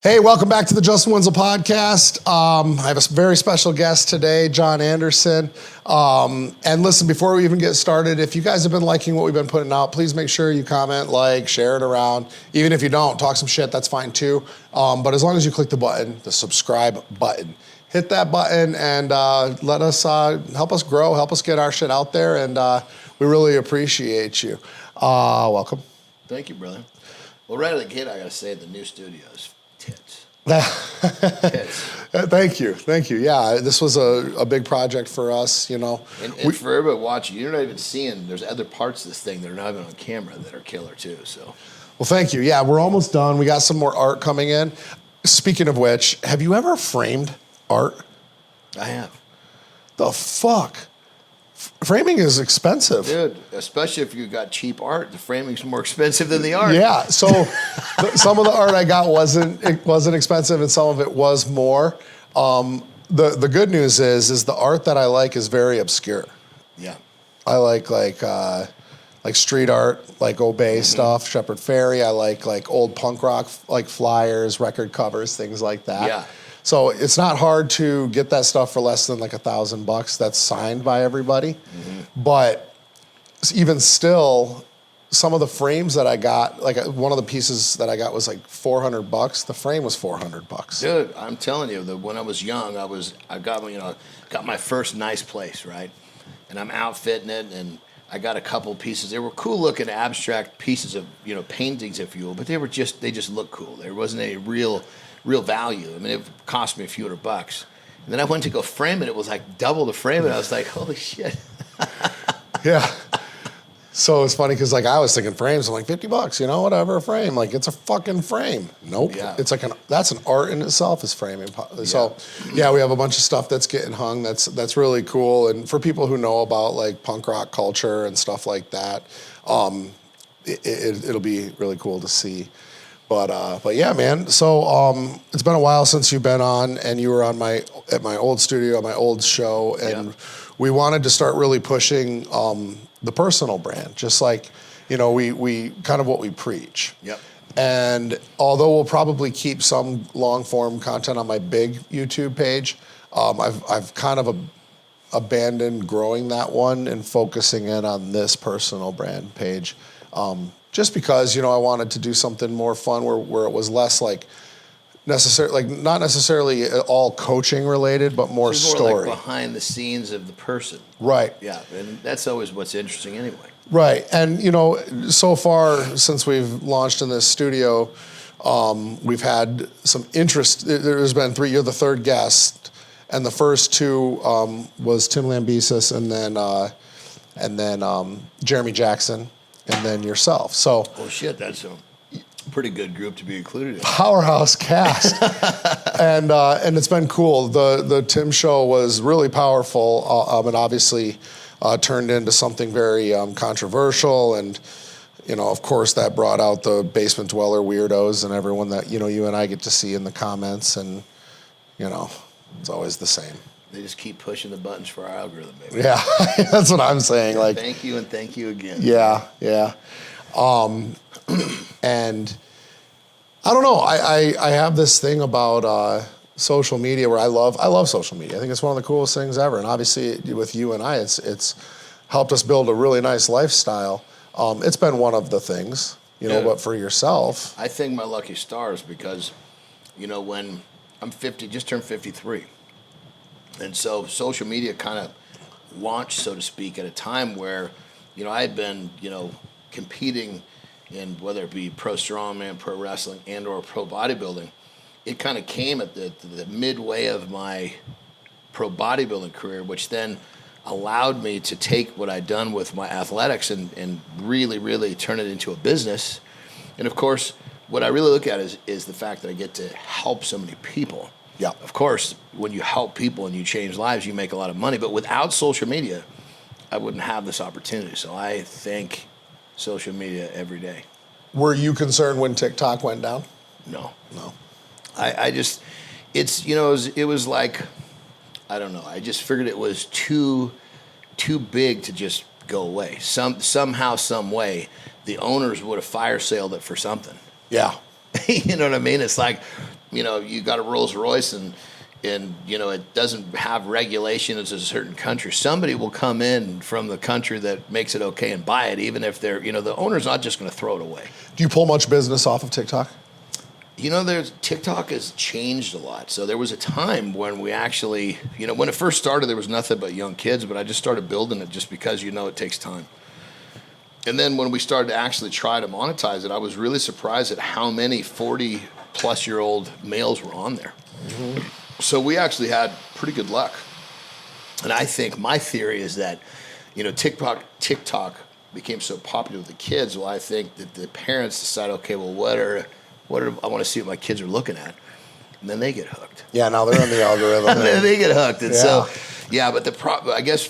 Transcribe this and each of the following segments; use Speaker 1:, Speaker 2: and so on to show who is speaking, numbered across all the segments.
Speaker 1: Hey, welcome back to the Justin Wenzel podcast. I have a very special guest today, Jon Andersen. And listen, before we even get started, if you guys have been liking what we've been putting out, please make sure you comment, like, share it around. Even if you don't, talk some shit, that's fine too. But as long as you click the button, the subscribe button, hit that button and let us help us grow, help us get our shit out there. And we really appreciate you. Welcome.
Speaker 2: Thank you, brother. Well, right out of the gate, I got to say the new studios. Tits.
Speaker 1: Thank you. Yeah, this was a big project for us, you know.
Speaker 2: And for everybody watching, you're not even seeing, there's other parts of this thing that are not even on camera that are killer too, so.
Speaker 1: Well, thank you. Yeah, we're almost done. We got some more art coming in. Speaking of which, have you ever framed art?
Speaker 2: I have.
Speaker 1: The fuck? Framing is expensive.
Speaker 2: Dude, especially if you got cheap art, the framing's more expensive than the art.
Speaker 1: Yeah, so some of the art I got wasn't expensive and some of it was more. The good news is the art that I like is very obscure.
Speaker 2: Yeah.
Speaker 1: I like street art, like Obey stuff, Shepherd Ferry. I like old punk rock, like flyers, record covers, things like that.
Speaker 2: Yeah.
Speaker 1: So it's not hard to get that stuff for less than like $1,000 that's signed by everybody. Mm-hmm. But even still, some of the frames that I got, like one of the pieces that I got was like $400. The frame was $400.
Speaker 2: Dude, I'm telling you, that when I was young, I got my first nice place, right? And I'm outfitting it, and I got a couple pieces. They were cool looking abstract pieces of, paintings, if you will, but they just looked cool. There wasn't any real value. I mean, it cost me a few $100. And then I went to go frame it. It was like double the frame, and I was like, holy shit.
Speaker 1: Yeah. So it's funny because like I was thinking frames, I'm like $50, whatever, a frame. Like it's a fucking frame. Nope. Yeah. It's like that's an art in itself is framing. So yeah, we have a bunch of stuff that's getting hung. That's really cool. And for people who know about like punk rock culture and stuff like that, it'll be really cool to see. But yeah, man. So it's been a while since you've been on, and you were on at my old studio, my old show, and we wanted to start really pushing the personal brand, just like we kind of what we preach.
Speaker 2: Yep.
Speaker 1: And although we'll probably keep some long form content on my big YouTube page, I've kind of abandoned growing that one and focusing in on this personal brand page. Just because, I wanted to do something more fun where it was less like not necessarily all coaching related, but more story.
Speaker 2: Like behind the scenes of the person.
Speaker 1: Right.
Speaker 2: Yeah, and that's always what's interesting anyway.
Speaker 1: Right. And, so far since we've launched in this studio, we've had some interest. There's been 3, you're the third guest, and the first 2 was Tim Lambesis and then Jeremy Jackson. And then yourself. So,
Speaker 2: oh shit, that's a pretty good group to be included in.
Speaker 1: Powerhouse cast, and it's been cool. The Tim show was really powerful, and obviously turned into something very controversial. And of course, that brought out the basement dweller weirdos and everyone that you and I get to see in the comments, and it's always the same.
Speaker 2: They just keep pushing the buttons for our algorithm, baby.
Speaker 1: Yeah, that's what I'm saying. Like,
Speaker 2: thank you and thank you again.
Speaker 1: Yeah. And I don't know. I have this thing about social media where I love social media. I think it's one of the coolest things ever. And obviously, with you and I, it's helped us build a really nice lifestyle. It's been one of the things, But for yourself,
Speaker 2: I think my lucky stars because, when I'm 50, just turned 53. And so social media kind of launched, so to speak, at a time where, I had been, competing in whether it be pro strongman, pro wrestling, and or pro bodybuilding. It kind of came at the midway of my pro bodybuilding career, which then allowed me to take what I'd done with my athletics and really, really turn it into a business. And of course, what I really look at is the fact that I get to help so many people.
Speaker 1: Yeah.
Speaker 2: Of course, when you help people and you change lives, you make a lot of money. But without social media, I wouldn't have this opportunity. So I thank social media every day.
Speaker 1: Were you concerned when TikTok went down?
Speaker 2: No.
Speaker 1: I
Speaker 2: just, it was like, I don't know. I just figured it was too big to just go away. Somehow, some way, the owners would have fire saled it for something.
Speaker 1: Yeah.
Speaker 2: You know what I mean? It's like, you got a Rolls Royce and it doesn't have regulations in a certain country, somebody will come in from the country that makes it okay and buy it, even if they're, the owner's not just going to throw it away.
Speaker 1: Do you pull much business off of TikTok?
Speaker 2: TikTok has changed a lot. So there was a time when we actually, when it first started, there was nothing but young kids, but I just started building it just because, it takes time. And then when we started to actually try to monetize it, I was really surprised at how many 40-plus-year-old males were on there. Mm-hmm. So we actually had pretty good luck. And I think my theory is that, TikTok became so popular with the kids. Well, I think that the parents decide, okay, well, what are I want to see what my kids are looking at, and then they get hooked.
Speaker 1: Yeah, now they're on the algorithm.
Speaker 2: And then they get hooked, and but I guess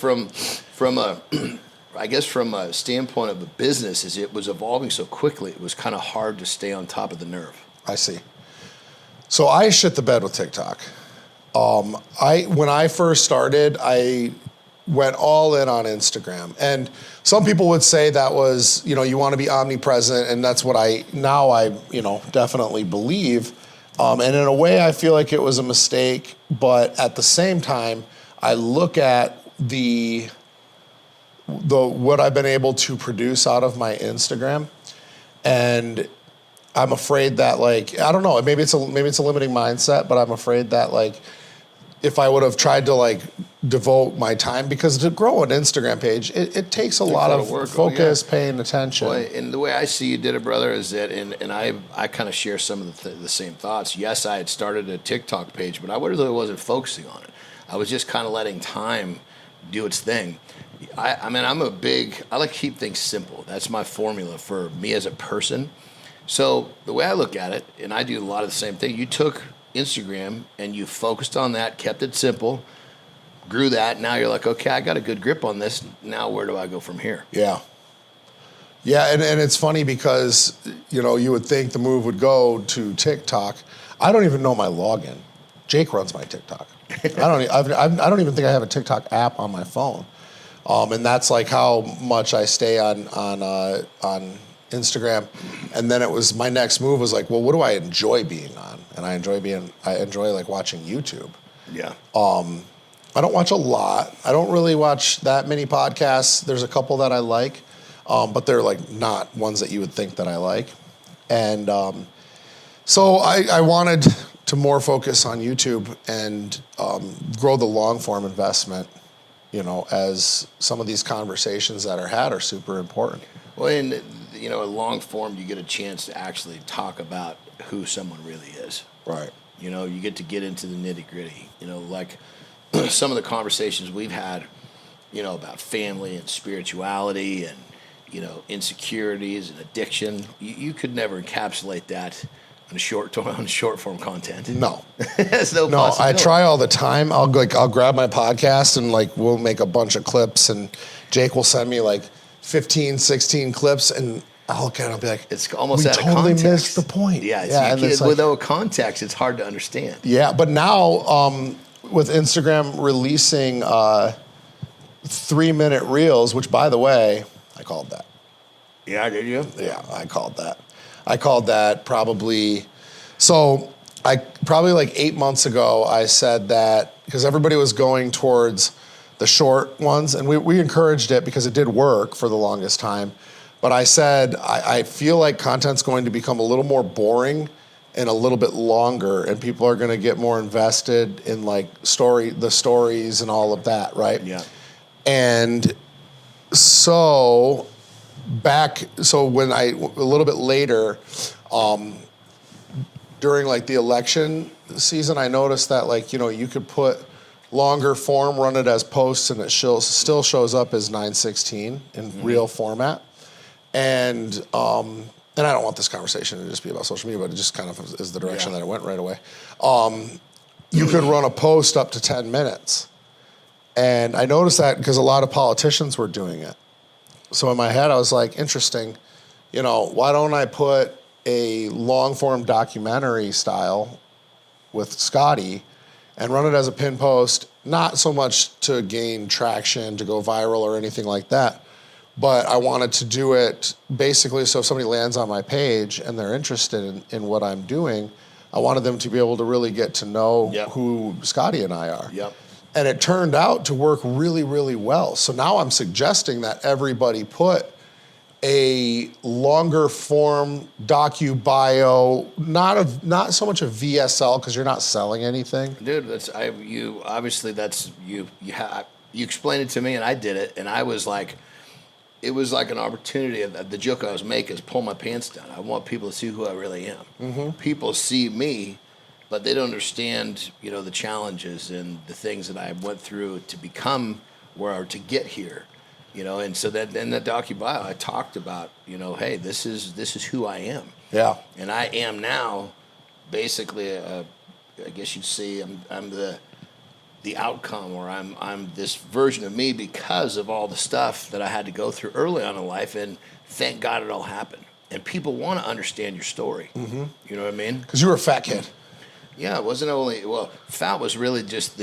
Speaker 2: from a standpoint of a business, is it was evolving so quickly, it was kind of hard to stay on top of the nerve.
Speaker 1: I see. So I shit the bed with TikTok. When I first started, I went all in on Instagram. And some people would say that was, you want to be omnipresent, and that's what I definitely believe. And in a way, I feel like it was a mistake, but at the same time, I look at what I've been able to produce out of my Instagram, and I'm afraid that, I don't know, maybe it's a limiting mindset, but I'm afraid that if I would have tried to devote my time, because to grow an Instagram page, it takes a lot of work, focus, paying attention.
Speaker 2: Well, and the way I see you did it, brother, is that, and I kind of share some of the same thoughts. Yes, I had started a TikTok page, but I really wasn't focusing on it. I was just kind of letting time do its thing. I like to keep things simple. That's my formula for me as a person. So the way I look at it, and I do a lot of the same thing, you took Instagram and you focused on that, kept it simple, grew that. Now you're like, okay, I got a good grip on this. Now where do I go from here?
Speaker 1: Yeah. Yeah, and it's funny because, you would think the move would go to TikTok. I don't even know my login. Jake runs my TikTok. I don't even think I have a TikTok app on my phone. And that's how much I stay on Instagram. And then my next move was well, what do I enjoy being on? And I enjoy watching YouTube.
Speaker 2: Yeah.
Speaker 1: I don't watch a lot. I don't really watch that many podcasts. There's a couple that I like, but they're not ones that you would think that I like. And so I wanted to more focus on YouTube and grow the long form investment, as some of these conversations that are had are super important.
Speaker 2: Well, in a long form, you get a chance to actually talk about who someone really is.
Speaker 1: Right.
Speaker 2: You get into the nitty gritty. Some of the conversations we've had, about family and spirituality and, insecurities and addiction. You could never encapsulate that on short form content.
Speaker 1: No.
Speaker 2: There's no
Speaker 1: No, I
Speaker 2: possibility.
Speaker 1: try all the time. I'll grab my podcast and we'll make a bunch of clips, and Jake will send me 15, 16 clips, and I'll look at it, I'll be like,
Speaker 2: it's almost
Speaker 1: we
Speaker 2: out of
Speaker 1: totally
Speaker 2: context.
Speaker 1: missed the point.
Speaker 2: Yeah, without context, it's hard to understand.
Speaker 1: Yeah, but now with Instagram releasing 3-minute reels, which, by the way, I called that.
Speaker 2: Yeah, did you?
Speaker 1: Yeah, I called that. I called that probably. So probably 8 months ago, I said that because everybody was going towards the short ones, and we encouraged it because it did work for the longest time. But I said, I feel like content's going to become a little more boring and a little bit longer, and people are going to get more invested in the stories and all of that, right?
Speaker 2: Yeah.
Speaker 1: And so when a little bit later, during the election season, I noticed that you could put longer form, run it as posts, and it still shows up as 916 in real format. And I don't want this conversation to just be about social media, but it just kind of is the direction that it went right away. You could run a post up to 10 minutes. And I noticed that because a lot of politicians were doing it. So in my head, I was like, interesting, why don't I put a long form documentary style with Scotty and run it as a pin post, not so much to gain traction, to go viral or anything like that, but I wanted to do it basically so if somebody lands on my page and they're interested in what I'm doing, I wanted them to be able to really get to know
Speaker 2: Yep.
Speaker 1: who Scotty and I are.
Speaker 2: Yep.
Speaker 1: And it turned out to work really, really well. So now I'm suggesting that everybody put a longer form docu-bio, not so much a VSL because you're not selling anything.
Speaker 2: Dude, you explained it to me and I did it, and I was like, it was like an opportunity. The joke I was making is pull my pants down. I want people to see who I really am. Mm-hmm. People see me, but they don't understand, the challenges and the things that I went through to become to get here, And so that in the docu-bio, I talked about, hey, this is who I am.
Speaker 1: Yeah.
Speaker 2: And I am now basically, I guess you'd say I'm the outcome, or I'm this version of me because of all the stuff that I had to go through early on in life, and thank God it all happened. And people want to understand your story. Mm-hmm. You know what I mean?
Speaker 1: Because you were a fat kid.
Speaker 2: Yeah, it wasn't fat was really just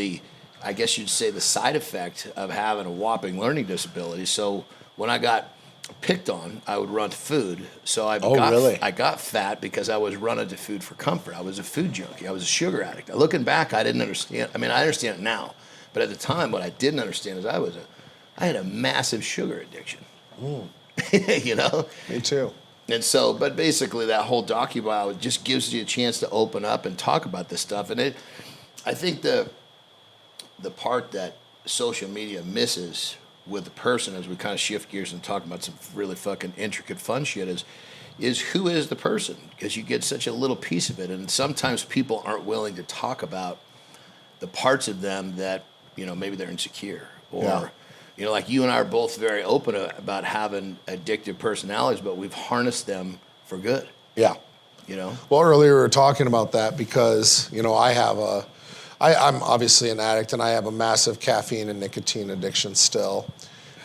Speaker 2: I guess you'd say the side effect of having a whopping learning disability. So when I got picked on, I would run to food. So I got fat because I was running to food for comfort. I was a food junkie. I was a sugar addict. Looking back, I didn't understand. I mean, I understand it now, but at the time, what I didn't understand is I had a massive sugar addiction.
Speaker 1: Me too.
Speaker 2: And so, but basically, that whole docu-bio just gives you a chance to open up and talk about this stuff. And I think the part that social media misses with the person, as we kind of shift gears and talk about some really fucking intricate fun shit, is who is the person? Because you get such a little piece of it, and sometimes people aren't willing to talk about the parts of them that maybe they're insecure, or like you and I are both very open about having addictive personalities, but we've harnessed them for good.
Speaker 1: Yeah. Well, earlier we were talking about that because I'm obviously an addict, and I have a massive caffeine and nicotine addiction still.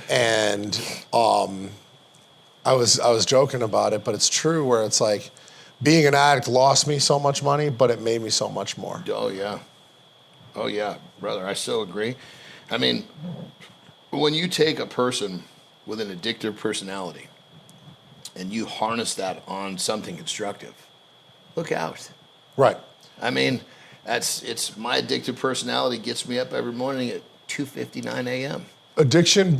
Speaker 1: And I was joking about it, but it's true, where it's like being an addict lost me so much money, but it made me so much more.
Speaker 2: Oh yeah, brother, I so agree. I mean, when you take a person with an addictive personality and you harness that on something constructive, look out.
Speaker 1: Right.
Speaker 2: I mean, it's my addictive personality gets me up every morning at 2:59 a.m.
Speaker 1: Addiction,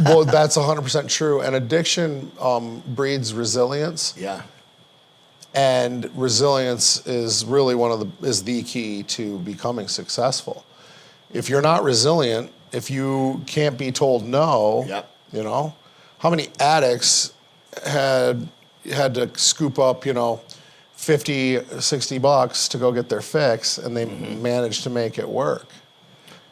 Speaker 1: well, that's 100% true. And addiction breeds resilience.
Speaker 2: Yeah.
Speaker 1: And resilience is really is the key to becoming successful. If you're not resilient, if you can't be told no,
Speaker 2: yep.
Speaker 1: How many addicts had to scoop up, $50, $60 to go get their fix, and they managed to make it work.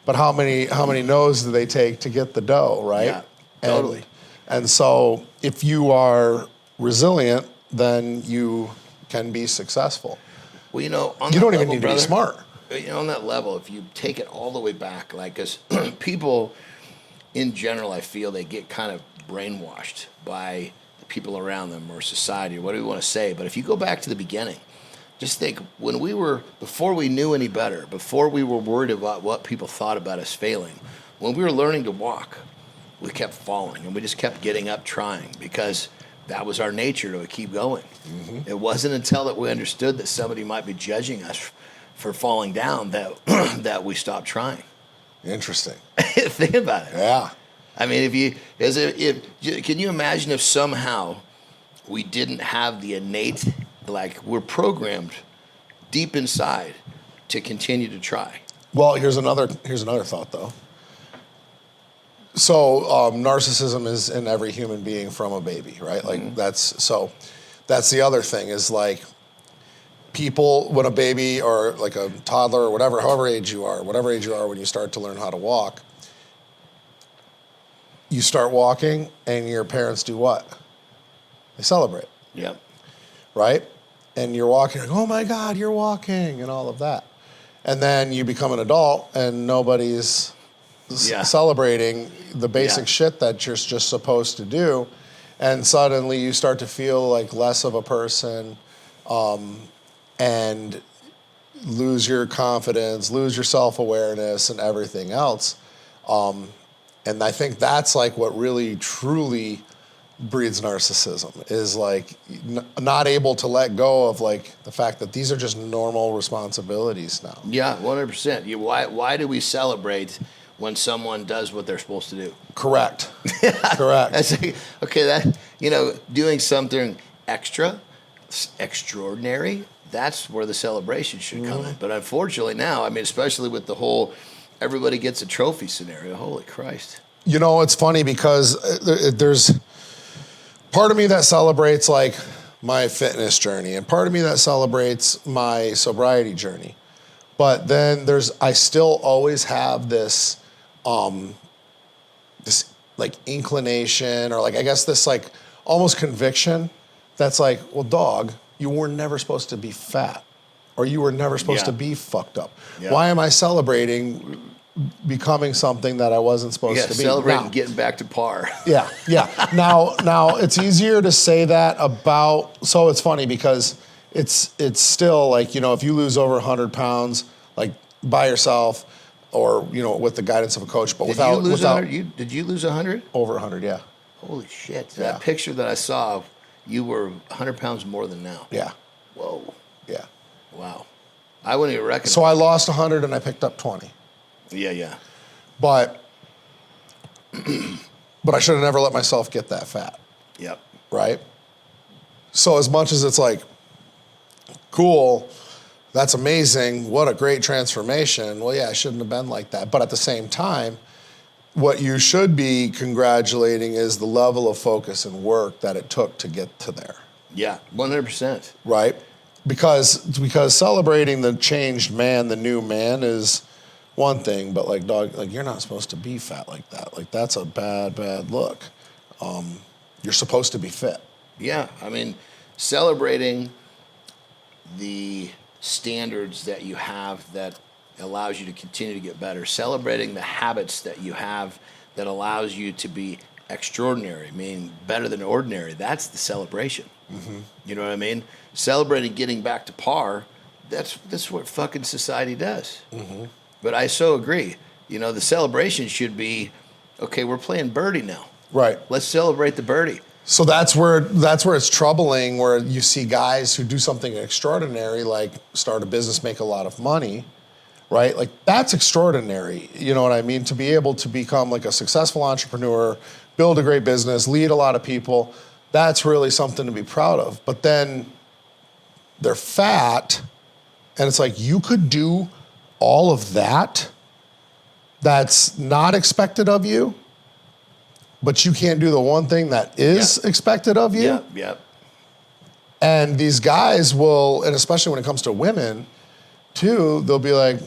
Speaker 1: But how many no's do they take to get the dough, right?
Speaker 2: Yeah, totally.
Speaker 1: And so if you are resilient, then you can be successful.
Speaker 2: Well,
Speaker 1: you don't even need to be smart.
Speaker 2: On that level, if you take it all the way back, because people in general, I feel they get kind of brainwashed by the people around them or society or whatever you want to say. But if you go back to the beginning, just think, before we knew any better, before we were worried about what people thought about us failing, when we were learning to walk, we kept falling, and we just kept getting up trying, because that was our nature to keep going. Mm-hmm. It wasn't until that we understood that somebody might be judging us for falling down that we stopped trying. Interesting. Think about it.
Speaker 1: Yeah.
Speaker 2: I mean, can you imagine if somehow we didn't have the innate, we're programmed deep inside to continue to try?
Speaker 1: Well, here's another thought, though. So narcissism is in every human being from a baby, right? That's the other thing is people, when a baby or like a toddler or whatever age you are when you start to learn how to walk, you start walking and your parents do what? They celebrate.
Speaker 2: Yep.
Speaker 1: Right? And you're walking, oh my God, you're walking, and all of that. And then you become an adult and nobody's celebrating the basic shit that you're just supposed to do. And suddenly you start to feel like less of a person, and lose your confidence, lose your self-awareness and everything else. And I think that's what really, truly breeds narcissism, is like not able to let go of like the fact that these are just normal responsibilities now.
Speaker 2: Yeah, 100%. Why do we celebrate when someone does what they're supposed to do?
Speaker 1: Correct. Correct.
Speaker 2: Doing something extraordinary, that's where the celebration should come in. But unfortunately now, I mean, especially with the whole everybody gets a trophy scenario, holy Christ.
Speaker 1: It's funny because there's part of me that celebrates like my fitness journey and part of me that celebrates my sobriety journey. But then I still always have this like inclination, or like, I guess this like almost conviction that's like, well, dog, you were never supposed to be fat, or you were never supposed to be fucked up. Yeah. Why am I celebrating becoming something that I wasn't supposed to be?
Speaker 2: Celebrating getting back to par.
Speaker 1: Yeah. Now it's easier to say that about, so it's funny because it's still like, if you lose over 100 pounds, like by yourself, or with the guidance of a coach, but did you lose
Speaker 2: 100?
Speaker 1: Over 100, yeah.
Speaker 2: Holy shit! That picture that I saw, you were 100 pounds more than now.
Speaker 1: Yeah.
Speaker 2: Whoa.
Speaker 1: Yeah.
Speaker 2: Wow. I wouldn't even recognize.
Speaker 1: So I lost 100 and I picked up 20.
Speaker 2: Yeah.
Speaker 1: But I should have never let myself get that fat.
Speaker 2: Yep.
Speaker 1: Right? So as much as it's like, cool, that's amazing, what a great transformation. Well, yeah, I shouldn't have been like that. But at the same time, what you should be congratulating is the level of focus and work that it took to get to there.
Speaker 2: Yeah, 100%.
Speaker 1: Right? Because celebrating the changed man, the new man, is one thing, but like, dog, like, you're not supposed to be fat like that. Like, that's a bad look. You're supposed to be fit.
Speaker 2: Yeah, I mean, celebrating the standards that you have that allows you to continue to get better, celebrating the habits that you have that allows you to be extraordinary, meaning better than ordinary, that's the celebration. Mm-hmm. You know what I mean? Celebrating getting back to par, that's what fucking society does. Mm-hmm. But I so agree. The celebration should be, okay, we're playing birdie now.
Speaker 1: Right.
Speaker 2: Let's celebrate the birdie.
Speaker 1: So that's where it's troubling, where you see guys who do something extraordinary, like start a business, make a lot of money, right? Like, that's extraordinary. You know what I mean? To be able to become like a successful entrepreneur, build a great business, lead a lot of people, that's really something to be proud of. But then they're fat, and it's like, you could do all of that that's not expected of you, but you can't do the one thing that is expected of you.
Speaker 2: Yeah.
Speaker 1: And these guys will, and especially when it comes to women, too, they'll be like,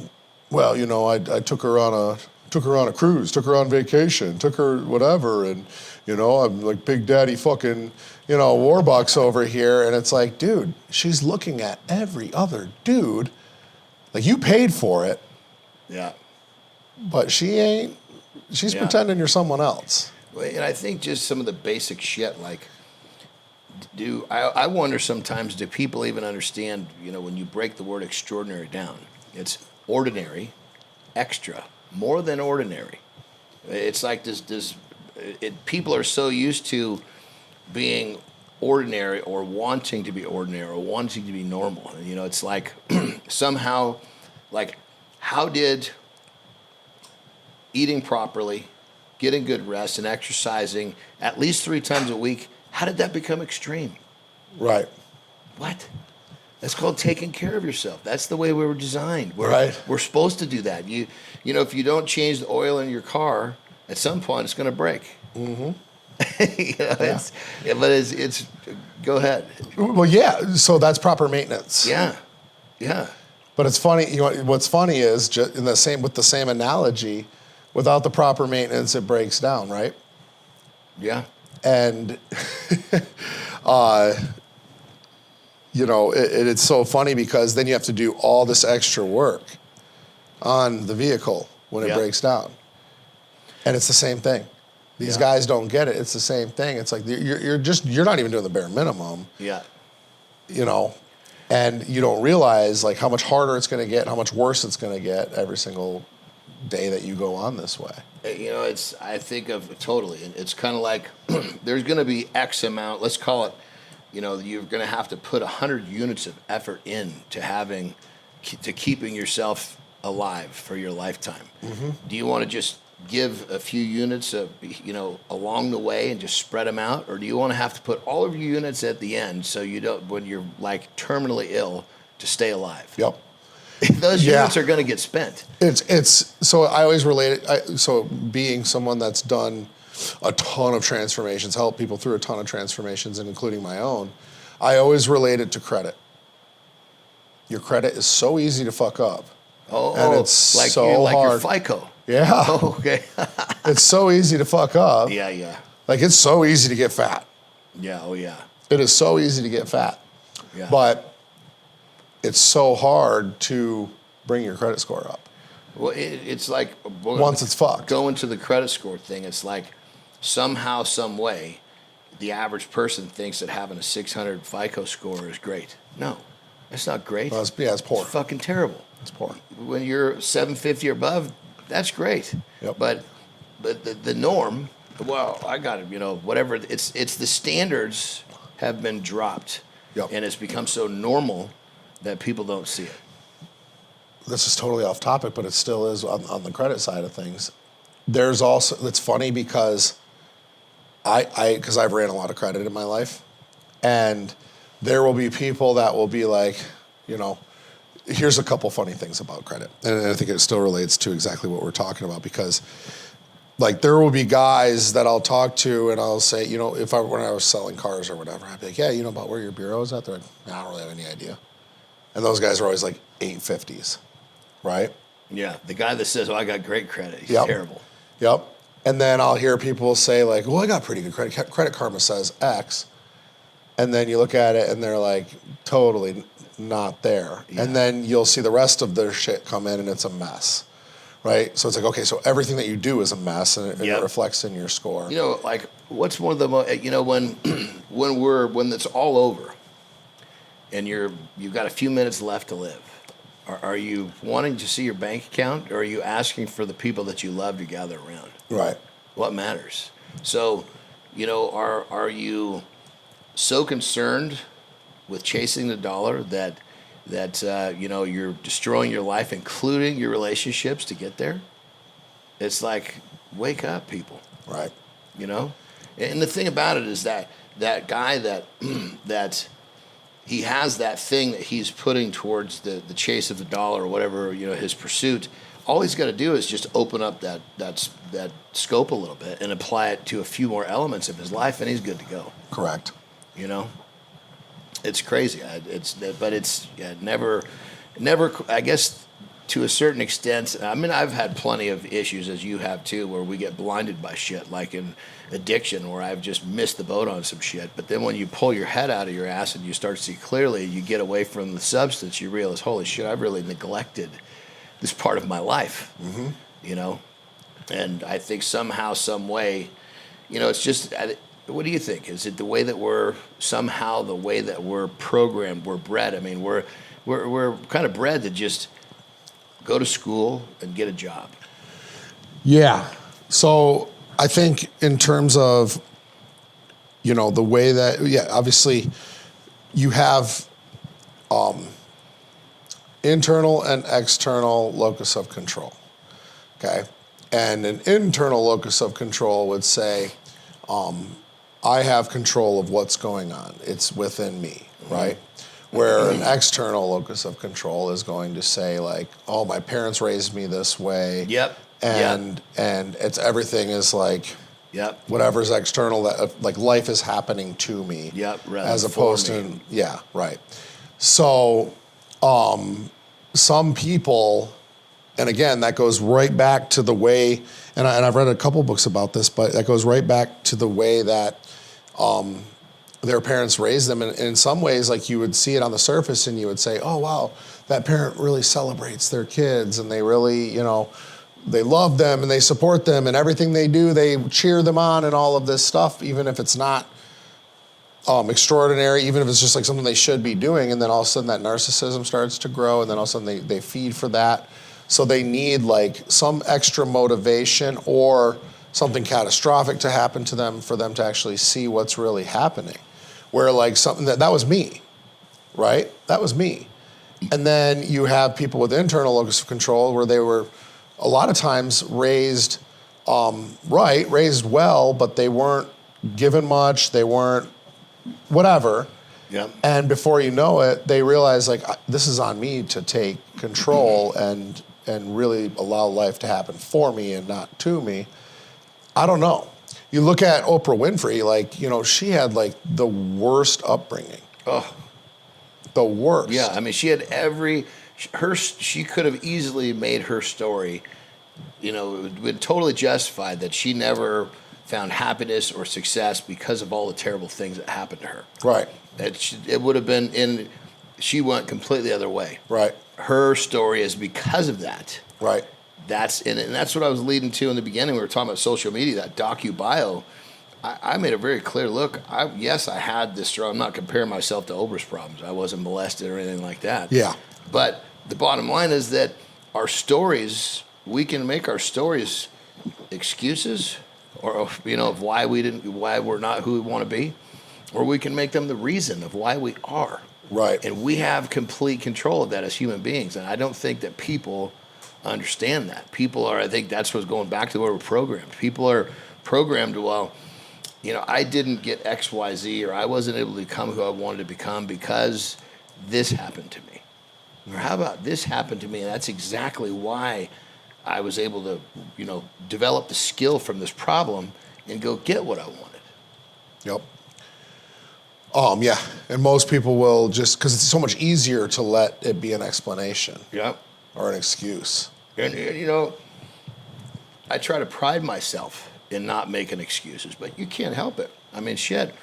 Speaker 1: well, I took her on a cruise, took her on vacation, took her whatever, and I'm like Big Daddy fucking Warbucks over here, and it's like, dude, she's looking at every other dude, like, you paid for it.
Speaker 2: Yeah.
Speaker 1: But she ain't. She's pretending you're someone else.
Speaker 2: And I think just some of the basic shit, like, I wonder sometimes, do people even understand, when you break the word extraordinary down, it's ordinary, extra, more than ordinary. It's like people are so used to being ordinary or wanting to be ordinary or wanting to be normal. And, it's like somehow, like, how did eating properly, getting good rest, and exercising at least 3 times a week, how did that become extreme?
Speaker 1: Right.
Speaker 2: What? That's called taking care of yourself. That's the way we were designed. We're supposed to do that. If you don't change the oil in your car, at some point it's going to break. Mm-hmm. It's go ahead.
Speaker 1: Well, yeah. So that's proper maintenance.
Speaker 2: Yeah.
Speaker 1: But it's funny. What's funny is just with the same analogy, without the proper maintenance, it breaks down, right?
Speaker 2: Yeah.
Speaker 1: And it's so funny because then you have to do all this extra work on the vehicle when it breaks down, and it's the same thing. These guys don't get it. It's the same thing. It's like you're not even doing the bare minimum.
Speaker 2: Yeah.
Speaker 1: And you don't realize like how much harder it's going to get, how much worse it's going to get every single day that you go on this way.
Speaker 2: You know, I think of totally. It's kind of like there's going to be X amount. Let's call it. You know, you're going to have to put 100 units of effort in to keeping yourself alive for your lifetime. Mm-hmm. Do you want to just give a few units of, along the way and just spread them out, or do you want to have to put all of your units at the end so you don't, when you're like terminally ill, to stay alive?
Speaker 1: Yep.
Speaker 2: Those units are going to get spent.
Speaker 1: It's so I always relate it. So being someone that's done a ton of transformations, helped people through a ton of transformations, and including my own, I always relate it to credit. Your credit is so easy to fuck up. And it's
Speaker 2: like
Speaker 1: so
Speaker 2: like
Speaker 1: hard.
Speaker 2: your FICO.
Speaker 1: Yeah.
Speaker 2: Oh, okay.
Speaker 1: It's so easy to fuck up.
Speaker 2: Yeah.
Speaker 1: Like, it's so easy to get fat.
Speaker 2: Yeah, oh yeah.
Speaker 1: It is so easy to get fat.
Speaker 2: Yeah.
Speaker 1: But it's so hard to bring your credit score up.
Speaker 2: Well, it's like
Speaker 1: once it's fucked.
Speaker 2: Going to the credit score thing, it's like somehow, some way, the average person thinks that having a 600 FICO score is great. No, it's not great.
Speaker 1: Well, it's poor.
Speaker 2: It's fucking terrible.
Speaker 1: It's poor.
Speaker 2: When you're 750 or above, that's great.
Speaker 1: Yep.
Speaker 2: But the norm, well, I got it. Whatever. It's the standards have been dropped,
Speaker 1: Yep.
Speaker 2: and it's become so normal that people don't see it.
Speaker 1: This is totally off topic, but it still is on the credit side of things. There's also, it's funny because because I've ran a lot of credit in my life, and there will be people that will be like, here's a couple funny things about credit. And I think it still relates to exactly what we're talking about, because like there will be guys that I'll talk to and I'll say, when I was selling cars or whatever, I'd be like, yeah, about where your bureau is at? They're like, I don't really have any idea. And those guys are always like 850s, right?
Speaker 2: Yeah, the guy that says, I got great credit, he's terrible.
Speaker 1: Yep. And then I'll hear people say like, well, I got pretty good credit. Credit Karma says X. And then you look at it and they're like totally not there. Yeah. And then you'll see the rest of their shit come in and it's a mess, right? So it's like, okay, so everything that you do is a mess and it reflects in your score.
Speaker 2: Like what's one of the most, when it's all over and you've got a few minutes left to live, are you wanting to see your bank account, or are you asking for the people that you love to gather around?
Speaker 1: Right.
Speaker 2: What matters? So, are you so concerned with chasing the dollar that you're destroying your life, including your relationships, to get there? It's like, wake up, people.
Speaker 1: Right.
Speaker 2: And the thing about it is that guy that he has that thing that he's putting towards the chase of the dollar or whatever, his pursuit. All he's got to do is just open up that scope a little bit and apply it to a few more elements of his life, and he's good to go.
Speaker 1: Correct.
Speaker 2: It's crazy. Never. I guess to a certain extent. I mean, I've had plenty of issues, as you have too, where we get blinded by shit, like in addiction, where I've just missed the boat on some shit. But then when you pull your head out of your ass and you start to see clearly, you get away from the substance, you realize, holy shit, I've really neglected this part of my life. Mm-hmm. And I think somehow, some way, it's just. What do you think? Is it the way that we're programmed, we're bred? I mean, we're kind of bred to just go to school and get a job.
Speaker 1: Yeah. So I think in terms of, the way that, obviously you have internal and external locus of control. Okay. And an internal locus of control would say, I have control of what's going on. It's within me, right? Where an external locus of control is going to say like, oh, my parents raised me this way.
Speaker 2: Yep.
Speaker 1: And it's everything is like,
Speaker 2: yep,
Speaker 1: whatever's external, that like life is happening to me.
Speaker 2: Yep.
Speaker 1: As opposed to, yeah, right. So some people, and again, that goes right back to the way, and I've read a couple books about this, but that goes right back to the way that their parents raised them. And in some ways, like you would see it on the surface and you would say, oh, wow, that parent really celebrates their kids and they really, they love them and they support them and everything they do, they cheer them on and all of this stuff, even if it's not extraordinary, even if it's just like something they should be doing. And then all of a sudden that narcissism starts to grow and then all of a sudden they feed for that. So they need like some extra motivation or something catastrophic to happen to them for them to actually see what's really happening. Where like something that was me, right? That was me. And then you have people with internal locus of control where they were a lot of times raised raised well, but they weren't given much, they weren't whatever.
Speaker 2: Yeah.
Speaker 1: And before you know it, they realize like this is on me to take control and really allow life to happen for me and not to me. I don't know. You look at Oprah Winfrey, like, you know, she had like the worst upbringing.
Speaker 2: Oh.
Speaker 1: The worst.
Speaker 2: Yeah, I mean, she had she could have easily made her story, you know, it would totally justify that she never found happiness or success because of all the terrible things that happened to her.
Speaker 1: Right.
Speaker 2: It would have been she went completely the other way.
Speaker 1: Right.
Speaker 2: Her story is because of that.
Speaker 1: Right.
Speaker 2: And that's what I was leading to in the beginning. We were talking about social media, that docu-bio. I made a very clear look. Yes, I had this struggle. I'm not comparing myself to Oprah's problems. I wasn't molested or anything like that.
Speaker 1: Yeah.
Speaker 2: But the bottom line is that our stories, we can make our stories excuses or, you know, of why we're not who we want to be, or we can make them the reason of why we are.
Speaker 1: Right.
Speaker 2: And we have complete control of that as human beings. And I don't think that people understand that. I think that's what's going back to where we're programmed. People are programmed, well, you know, I didn't get X, Y, Z, or I wasn't able to become who I wanted to become because this happened to me. Or how about this happened to me, and that's exactly why I was able to, you know, develop the skill from this problem and go get what I wanted.
Speaker 1: Yep. Yeah, and most people will just, because it's so much easier to let it be an explanation.
Speaker 2: Yep.
Speaker 1: Or an excuse.
Speaker 2: And you know, I try to pride myself in not making excuses, but you can't help it. I mean, shit,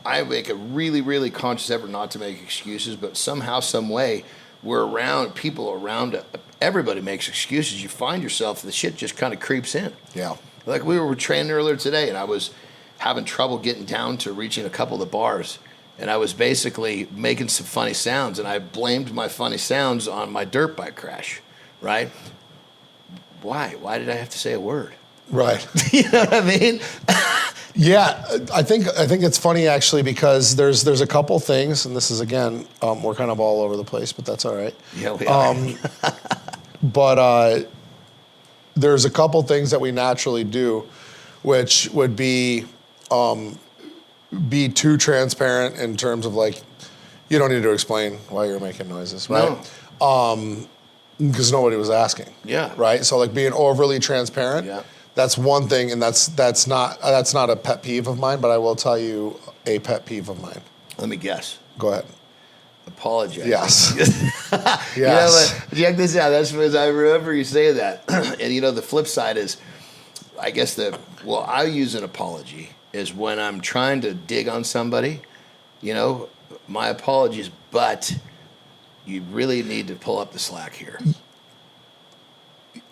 Speaker 2: I make a really, really conscious effort not to make excuses, but somehow, some way, people around, everybody makes excuses. You find yourself, the shit just kind of creeps in.
Speaker 1: Yeah.
Speaker 2: Like we were training earlier today, and I was having trouble getting down to reaching a couple of the bars, and I was basically making some funny sounds, and I blamed my funny sounds on my dirt bike crash, right? Why? Why did I have to say a word?
Speaker 1: Right.
Speaker 2: You know what I mean?
Speaker 1: Yeah, I think it's funny actually because there's a couple things, and this is again we're kind of all over the place, but that's all right.
Speaker 2: Yeah, we are.
Speaker 1: But there's a couple things that we naturally do, which would be too transparent in terms of like, you don't need to explain why you're making noises, right?
Speaker 2: No.
Speaker 1: Because nobody was asking.
Speaker 2: Yeah.
Speaker 1: Right. So like being overly transparent.
Speaker 2: Yeah.
Speaker 1: That's one thing, and that's not a pet peeve of mine. But I will tell you a pet peeve of mine.
Speaker 2: Let me guess.
Speaker 1: Go ahead.
Speaker 2: Apologize.
Speaker 1: Yes.
Speaker 2: Yes.
Speaker 1: Yes.
Speaker 2: You know, but check this out. That's what I remember you say that. And you know, the flip side is, I guess I use an apology is when I'm trying to dig on somebody. You know, my apologies, but you really need to pull up the slack here.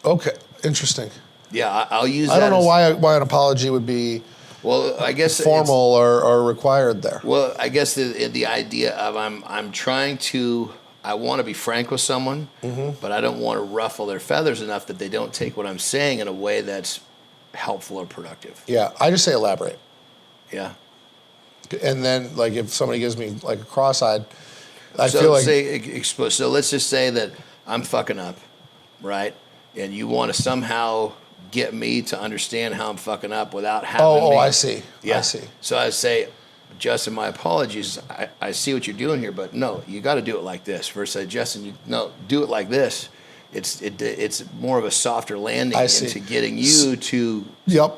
Speaker 1: Okay. Interesting.
Speaker 2: Yeah, I'll use that.
Speaker 1: I don't know why an apology would be
Speaker 2: I guess
Speaker 1: formal or required there.
Speaker 2: Well, I guess the idea of I want to be frank with someone, but I don't want to ruffle their feathers enough that they don't take what I'm saying in a way that's helpful or productive.
Speaker 1: Yeah, I just say elaborate.
Speaker 2: Yeah.
Speaker 1: And then, like, if somebody gives me like a cross-eyed, I feel like
Speaker 2: so let's just say that I'm fucking up, right? And you want to somehow get me to understand how I'm fucking up without having me.
Speaker 1: I see.
Speaker 2: Yeah.
Speaker 1: I see.
Speaker 2: So I say, Justin, my apologies. I see what you're doing here, but no, you got to do it like this. Versus, Justin, do it like this. It's more of a softer landing into getting you to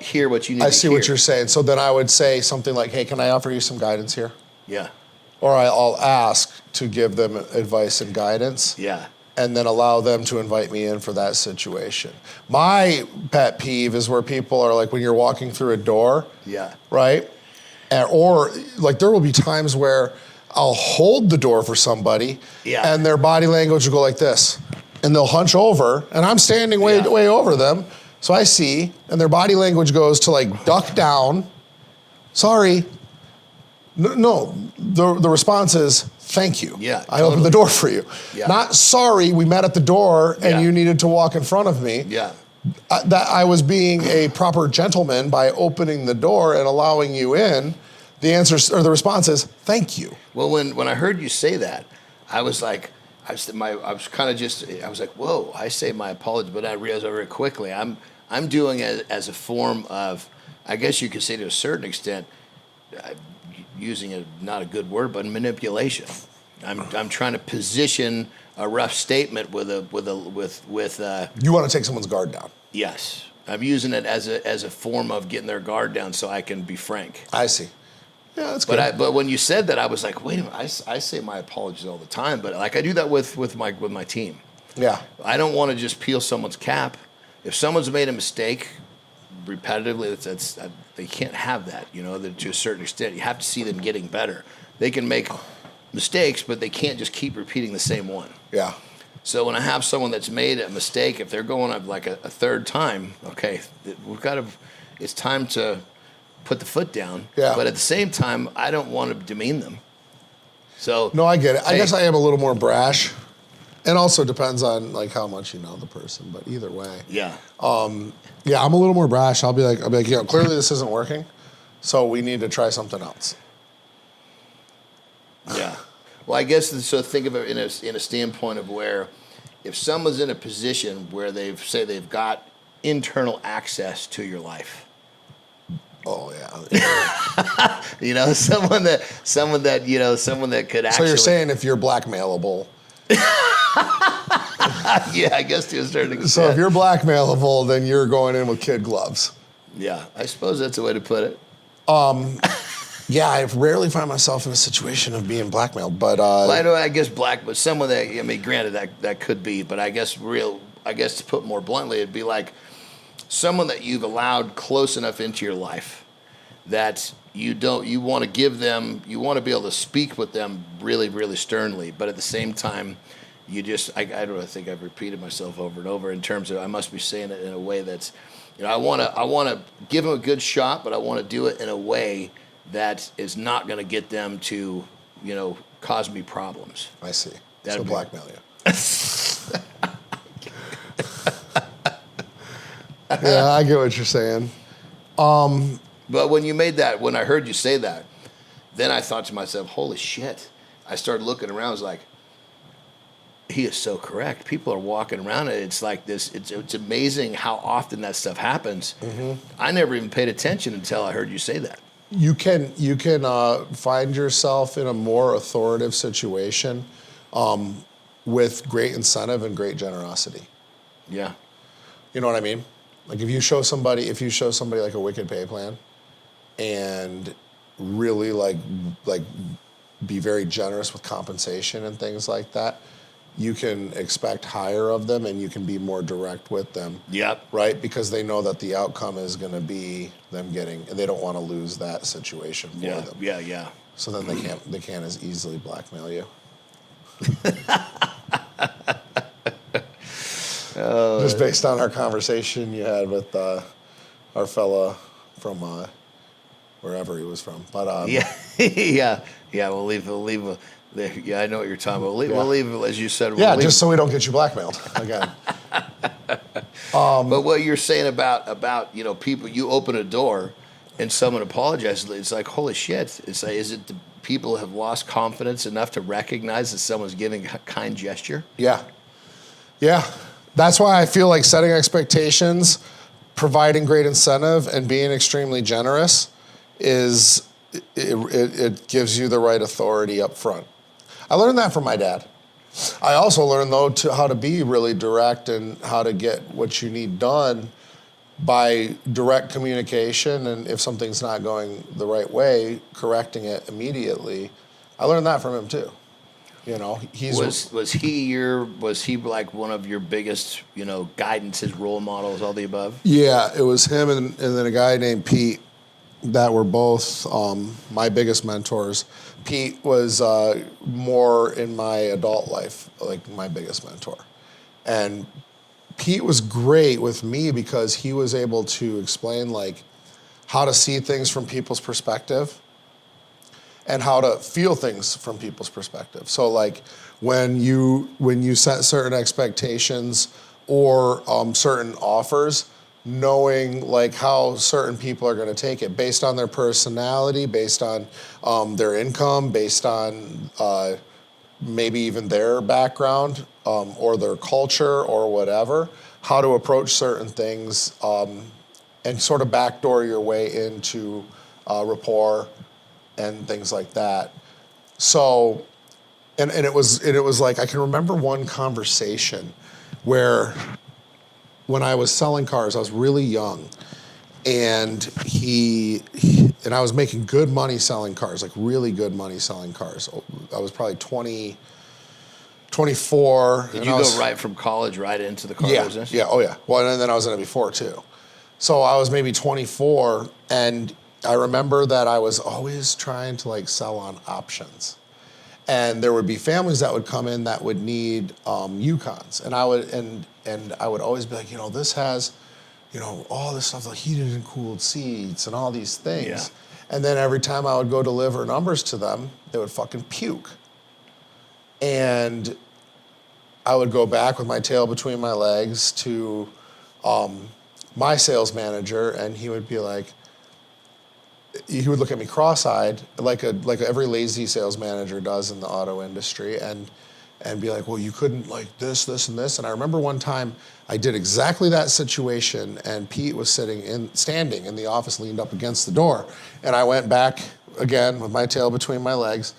Speaker 2: hear what you need to hear.
Speaker 1: I see what you're saying. So then I would say something like, hey, can I offer you some guidance here?
Speaker 2: Yeah.
Speaker 1: Or I'll ask to give them advice and guidance.
Speaker 2: Yeah.
Speaker 1: And then allow them to invite me in for that situation. My pet peeve is where people are like, when you're walking through a door.
Speaker 2: Yeah.
Speaker 1: Right? Or like there will be times where I'll hold the door for somebody.
Speaker 2: Yeah.
Speaker 1: And their body language will go like this. And they'll hunch over, and I'm standing way over them. So I see, and their body language goes to like duck down. Sorry. No, the response is, thank you.
Speaker 2: Yeah,
Speaker 1: I opened the door for you.
Speaker 2: Yeah.
Speaker 1: Not sorry, we met at the door and
Speaker 2: Yeah.
Speaker 1: you needed to walk in front of me.
Speaker 2: Yeah.
Speaker 1: That I was being a proper gentleman by opening the door and allowing you in. The answer or the response is thank you.
Speaker 2: Well, when I heard you say that, I was like, I was like, whoa! I say my apologies, but I realized very quickly I'm doing it as a form of, I guess you could say to a certain extent, using not a good word, but manipulation. I'm trying to position a rough statement with.
Speaker 1: You want to take someone's guard down.
Speaker 2: Yes, I'm using it as a form of getting their guard down so I can be frank.
Speaker 1: I see. Yeah, that's good.
Speaker 2: But when you said that, I was like, wait a minute. I say my apologies all the time, but like I do that with my team.
Speaker 1: Yeah.
Speaker 2: I don't want to just peel someone's cap. If someone's made a mistake repetitively, they can't have that. To a certain extent, you have to see them getting better. They can make mistakes, but they can't just keep repeating the same one.
Speaker 1: Yeah.
Speaker 2: So when I have someone that's made a mistake, if they're going up like a third time, okay, it's time to put the foot down.
Speaker 1: Yeah.
Speaker 2: But at the same time, I don't want to demean them. So
Speaker 1: No, I get it. I guess I am a little more brash. And also depends on like how much you know the person, but either way.
Speaker 2: Yeah.
Speaker 1: Yeah, I'm a little more brash. I'll be like, clearly this isn't working, so we need to try something else.
Speaker 2: Yeah. Well, I guess so. Think of it in a standpoint of where, if someone's in a position where they've got internal access to your life.
Speaker 1: Oh yeah.
Speaker 2: Someone that could actually.
Speaker 1: So you're saying if you're blackmailable.
Speaker 2: Yeah, I guess to a certain extent.
Speaker 1: So if you're blackmailable, then you're going in with kid gloves.
Speaker 2: Yeah, I suppose that's a way to put it.
Speaker 1: Yeah, I rarely find myself in a situation of being blackmailed, but
Speaker 2: Well, I guess but someone that, granted that could be, but I guess to put more bluntly, it'd be like someone that you've allowed close enough into your life that you want to be able to speak with them really, really sternly, but at the same time, I don't know, I think I've repeated myself over and over in terms of I must be saying it in a way that's, I want to give them a good shot, but I want to do it in a way that is not going to get them to, cause me problems.
Speaker 1: I see.
Speaker 2: That'd be
Speaker 1: blackmail you. Yeah, I get what you're saying.
Speaker 2: But when I heard you say that, then I thought to myself, holy shit. I started looking around. I was like, he is so correct. People are walking around and it's like this. It's amazing how often that stuff happens. Mm-hmm. I never even paid attention until I heard you say that.
Speaker 1: You can find yourself in a more authoritative situation with great incentive and great generosity.
Speaker 2: Yeah.
Speaker 1: You know what I mean? Like if you show somebody like a wicked pay plan and really like be very generous with compensation and things like that, you can expect higher of them and you can be more direct with them.
Speaker 2: Yep.
Speaker 1: Right? Because they know that the outcome is going to be them getting, and they don't want to lose that situation for them.
Speaker 2: Yeah.
Speaker 1: So then they can't as easily blackmail you. Just based on our conversation you had with our fella from wherever he was from. But
Speaker 2: yeah. We'll leave. Yeah, I know what you're talking about. We'll leave, as you said.
Speaker 1: Just so we don't get you blackmailed again.
Speaker 2: But what you're saying about people, you open a door and someone apologizes. It's like, holy shit. It's like, is it the people have lost confidence enough to recognize that someone's giving a kind gesture?
Speaker 1: Yeah. That's why I feel like setting expectations, providing great incentive, and being extremely generous it gives you the right authority up front. I learned that from my dad. I also learned, though, how to be really direct and how to get what you need done by direct communication, and if something's not going the right way, correcting it immediately. I learned that from him, too. Was he like one of your biggest, guidances, role models, all the above? Yeah, it was him and then a guy named Pete that were both my biggest mentors. Pete was more in my adult life, like my biggest mentor. And Pete was great with me because he was able to explain like how to see things from people's perspective and how to feel things from people's perspective. So like when you set certain expectations or certain offers, knowing like how certain people are going to take it based on their personality, based on their income, based on maybe even their background or their culture or whatever, how to approach certain things and sort of backdoor your way into rapport and things like that. So, and it was like, I can remember one conversation where when I was selling cars, I was really young, and and I was making good money selling cars, like really good money selling cars. I was probably 24.
Speaker 2: Did you go right from college right into the car business?
Speaker 1: Yeah, oh yeah. Well, and then I was in it before too. So I was maybe 24, and I remember that I was always trying to like sell on options. And there would be families that would come in that would need Yukons, and I would always be like, this has, all this stuff like heated and cooled seats and all these things.
Speaker 2: Yeah.
Speaker 1: And then every time I would go deliver numbers to them, they would fucking puke. And I would go back with my tail between my legs to my sales manager, and he would be like, he would look at me cross-eyed, like every lazy sales manager does in the auto industry, and be like, well, you couldn't like this, and this. And I remember one time I did exactly that situation, and Pete was standing in the office, leaned up against the door, and I went back again with my tail between my legs,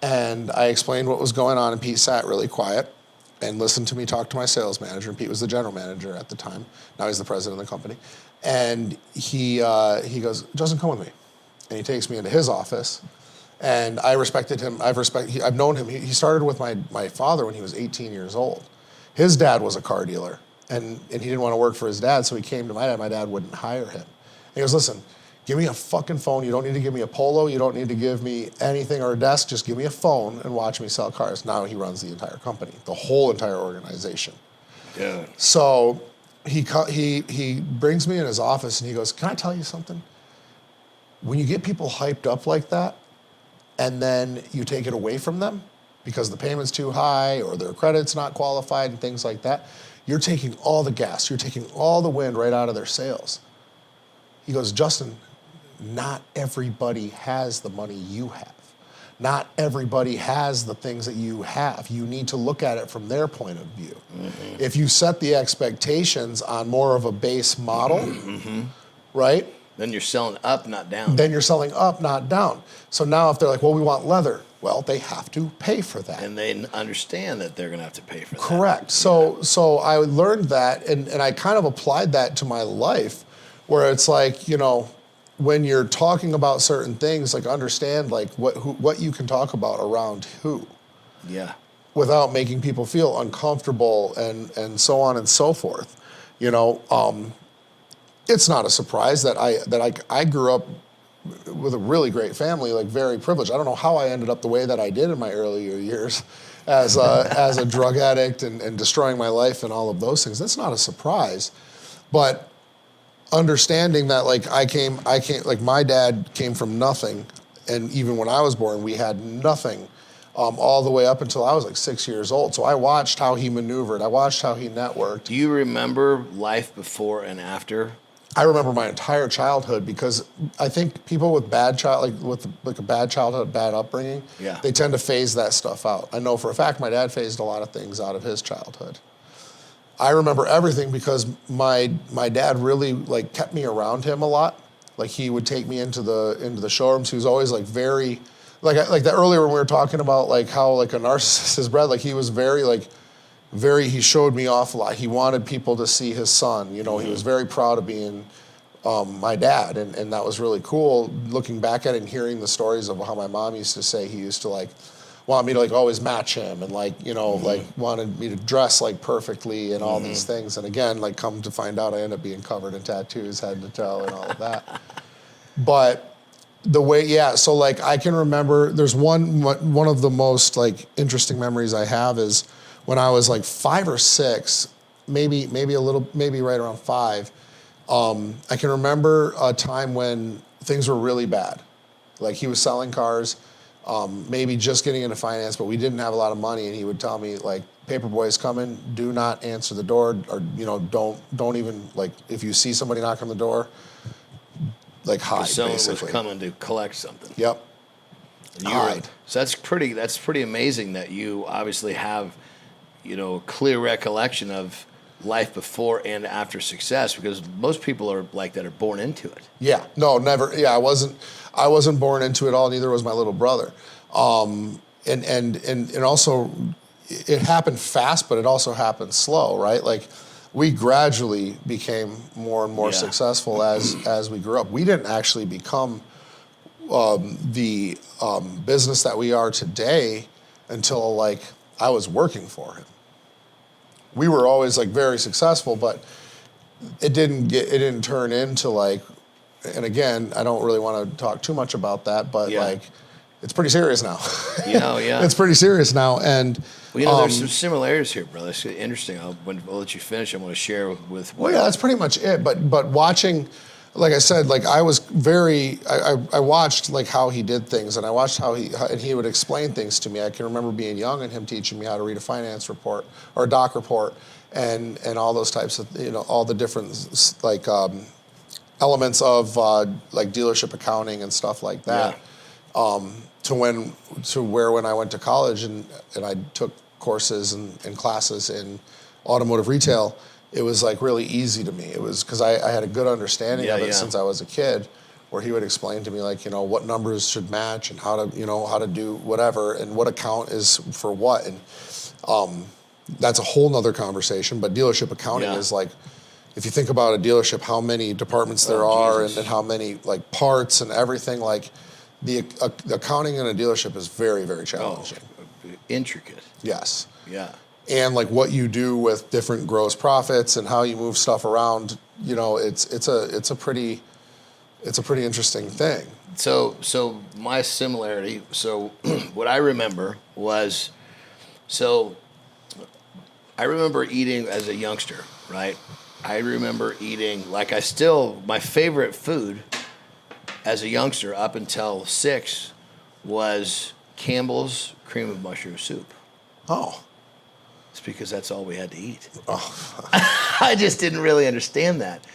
Speaker 1: and I explained what was going on, and Pete sat really quiet and listened to me talk to my sales manager, and Pete was the general manager at the time. Now he's the president of the company. And he goes, Justin, come with me. And he takes me into his office, and I respected him. I've known him. He started with my father when he was 18 years old. His dad was a car dealer, and he didn't want to work for his dad, so he came to my dad. My dad wouldn't hire him. And he goes, listen, give me a fucking phone. You don't need to give me a Polo. You don't need to give me anything or a desk. Just give me a phone and watch me sell cars. Now he runs the entire company, the whole entire organization.
Speaker 2: Yeah.
Speaker 1: So he brings me in his office, and he goes, can I tell you something? When you get people hyped up like that, and then you take it away from them because the payment's too high or their credit's not qualified and things like that, you're taking all the gas, you're taking all the wind right out of their sails. He goes, Justin, not everybody has the money you have. Not everybody has the things that you have. You need to look at it from their point of view. Mm-hmm. If you set the expectations on more of a base model, right?
Speaker 2: Then you're selling up, not down.
Speaker 1: Then you're selling up, not down. So now if they're like, well, we want leather, well, they have to pay for that.
Speaker 2: And they understand that they're going to have to pay for that.
Speaker 1: Correct. So I learned that, and I kind of applied that to my life, where it's like, when you're talking about certain things, like understand like what you can talk about around who.
Speaker 2: Yeah. Without
Speaker 1: making people feel uncomfortable and so on and so forth. It's not a surprise that I grew up with a really great family, like very privileged. I don't know how I ended up the way that I did in my earlier years as a drug addict and destroying my life and all of those things. That's not a surprise. But understanding that like I came like my dad came from nothing, and even when I was born, we had nothing. All the way up until I was like 6 years old. So I watched how he maneuvered. I watched how he networked.
Speaker 2: Do you remember life before and after?
Speaker 1: I remember my entire childhood, because I think people with a bad childhood, bad upbringing, they tend to phase that stuff out. I know for a fact my dad phased a lot of things out of his childhood. I remember everything because my dad really like kept me around him a lot. Like he would take me into the showrooms. He was always like very like that earlier when we were talking about like how like a narcissist is bred. Like he was he showed me off a lot. He wanted people to see his son. He was very proud of being my dad, and that was really cool. Looking back at it and hearing the stories of how my mom used to say he used to like want me to like always match him, and like like wanted me to dress like perfectly and all these things. And again, like come to find out, I ended up being covered in tattoos, head to toe, and all of that. But the way, so like I can remember, there's one of the most like interesting memories I have is when I was like 5 or 6, maybe right around 5, I can remember a time when things were really bad. Like he was selling cars, maybe just getting into finance, but we didn't have a lot of money, and he would tell me, like, paperboy's coming, do not answer the door, or, you know, don't even, like, if you see somebody knock on the door, like, hide,
Speaker 2: someone
Speaker 1: basically.
Speaker 2: was coming to collect something.
Speaker 1: Yep. Hide.
Speaker 2: So that's pretty amazing that you obviously have, you know, a clear recollection of life before and after success, because most people are like that, are born into it.
Speaker 1: Yeah, no, never. Yeah, I wasn't born into it all. Neither was my little brother. And also, it happened fast, but it also happened slow, right? Like, we gradually became more and more successful as we grew up. We didn't actually become the business that we are today until, like, I was working for him. We were always, like, very successful, but it didn't turn into, like, and again, I don't really want to talk too much about that, but like, it's pretty serious now.
Speaker 2: Yeah.
Speaker 1: It's pretty serious now, and
Speaker 2: well, you know, there's some similarities here, brother. It's interesting. I'll let you finish. I want to share with.
Speaker 1: Well, yeah, that's pretty much it. But watching, like I said, like, I was I watched, like, how he did things, and I watched and he would explain things to me. I can remember being young and him teaching me how to read a finance report or a doc report, and all those types of, you know, all the different, like, elements of like dealership accounting and stuff like that. To where when I went to college and I took courses and classes in automotive retail, it was, like, really easy to me. It was because I had a good understanding of it since I was a kid, where he would explain to me, like, you know, what numbers should match and how to do whatever and what account is for what. And that's a whole nother conversation. But dealership accounting is, like, if you think about a dealership, how many departments there are, and how many, like, parts and everything, like, the accounting in a dealership is very, very challenging.
Speaker 2: Intricate.
Speaker 1: Yes.
Speaker 2: Yeah.
Speaker 1: And, like, what you do with different gross profits and how you move stuff around, you know, it's a pretty interesting thing.
Speaker 2: So my similarity. So what I remember was, I remember eating as a youngster, right? I remember eating, like, my favorite food as a youngster up until 6 was Campbell's cream of mushroom soup.
Speaker 1: Oh.
Speaker 2: It's because that's all we had to eat.
Speaker 1: Oh.
Speaker 2: I just didn't really understand that.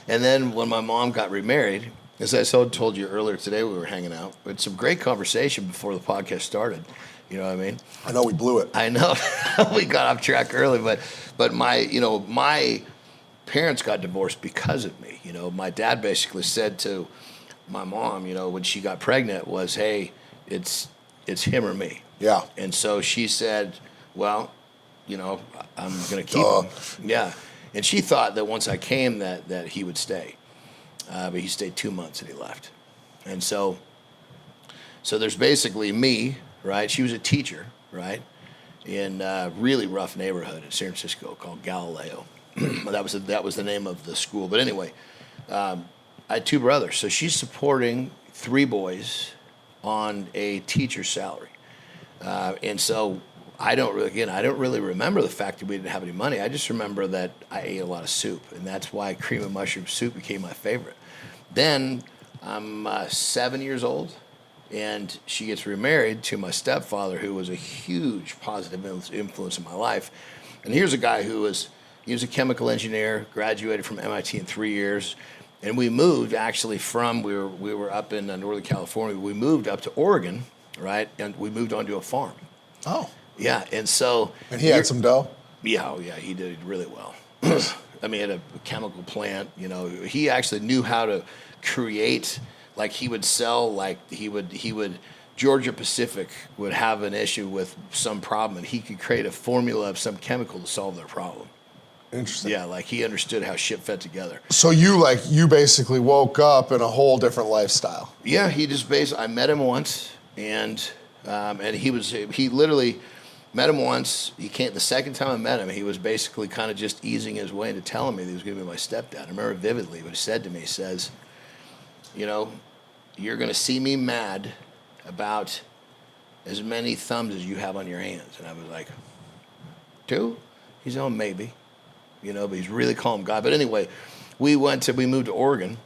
Speaker 2: And then when my mom got remarried, as I told you earlier today, we were hanging out. We had some great conversation before the podcast started. You know what I mean?
Speaker 1: I know we blew it.
Speaker 2: I know. We got off track early, but my parents got divorced because of me. You know, my dad basically said to my mom, you know, when she got pregnant, was, hey, it's him or me.
Speaker 1: Yeah.
Speaker 2: And so she said, well, you know, I'm going to keep him. Yeah. And she thought that once I came that he would stay. But he stayed 2 months and he left. And so there's basically me, right? She was a teacher, right? In a really rough neighborhood in San Francisco called Galileo. That was the name of the school. But anyway, I had 2 brothers. So she's supporting 3 boys on a teacher's salary. And so I don't really remember the fact that we didn't have any money. I just remember that I ate a lot of soup, and that's why cream of mushroom soup became my favorite. Then I'm 7 years old, and she gets remarried to my stepfather, who was a huge positive influence in my life. And here's a guy he was a chemical engineer, graduated from MIT in 3 years, and we moved actually we were up in Northern California. We moved up to Oregon, right, and we moved onto a farm.
Speaker 1: Oh.
Speaker 2: Yeah, and so...
Speaker 1: And he had some dough?
Speaker 2: Yeah, he did really well. I mean, at a chemical plant, you know, he actually knew how to create, like, he would sell, like, he would Georgia Pacific would have an issue with some problem, and he could create a formula of some chemical to solve their problem.
Speaker 1: Interesting.
Speaker 2: Yeah, like, he understood how shit fed together.
Speaker 1: So you basically woke up in a whole different lifestyle.
Speaker 2: Yeah, I met him once, and he literally met him once. The second time I met him, he was basically kind of just easing his way into telling me that he was going to be my stepdad. I remember vividly what he said to me. He says, you know, you're going to see me mad about as many thumbs as you have on your hands. And I was like, 2? He's, oh, maybe. You know, but he's a really calm guy. But anyway, we moved to Oregon,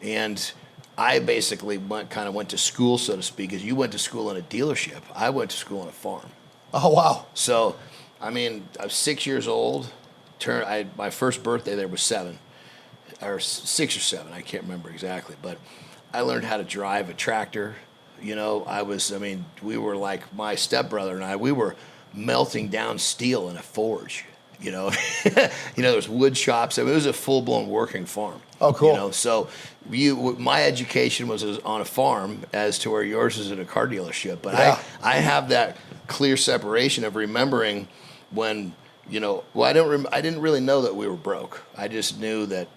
Speaker 2: and I basically went to school, so to speak, as you went to school in a dealership. I went to school on a farm.
Speaker 1: Oh, wow.
Speaker 2: So, I mean, I was 6 years old. My first birthday there was 7, or 6 or 7. I can't remember exactly, but I learned how to drive a tractor. You know, we were like, my stepbrother and I, we were melting down steel in a forge. You know, there's wood shops. I mean, it was a full-blown working farm.
Speaker 1: Oh, cool.
Speaker 2: You know, so my education was on a farm as to where yours is in a car dealership. But
Speaker 1: yeah.
Speaker 2: I have that clear separation of remembering when, I didn't really know that we were broke. I just knew that,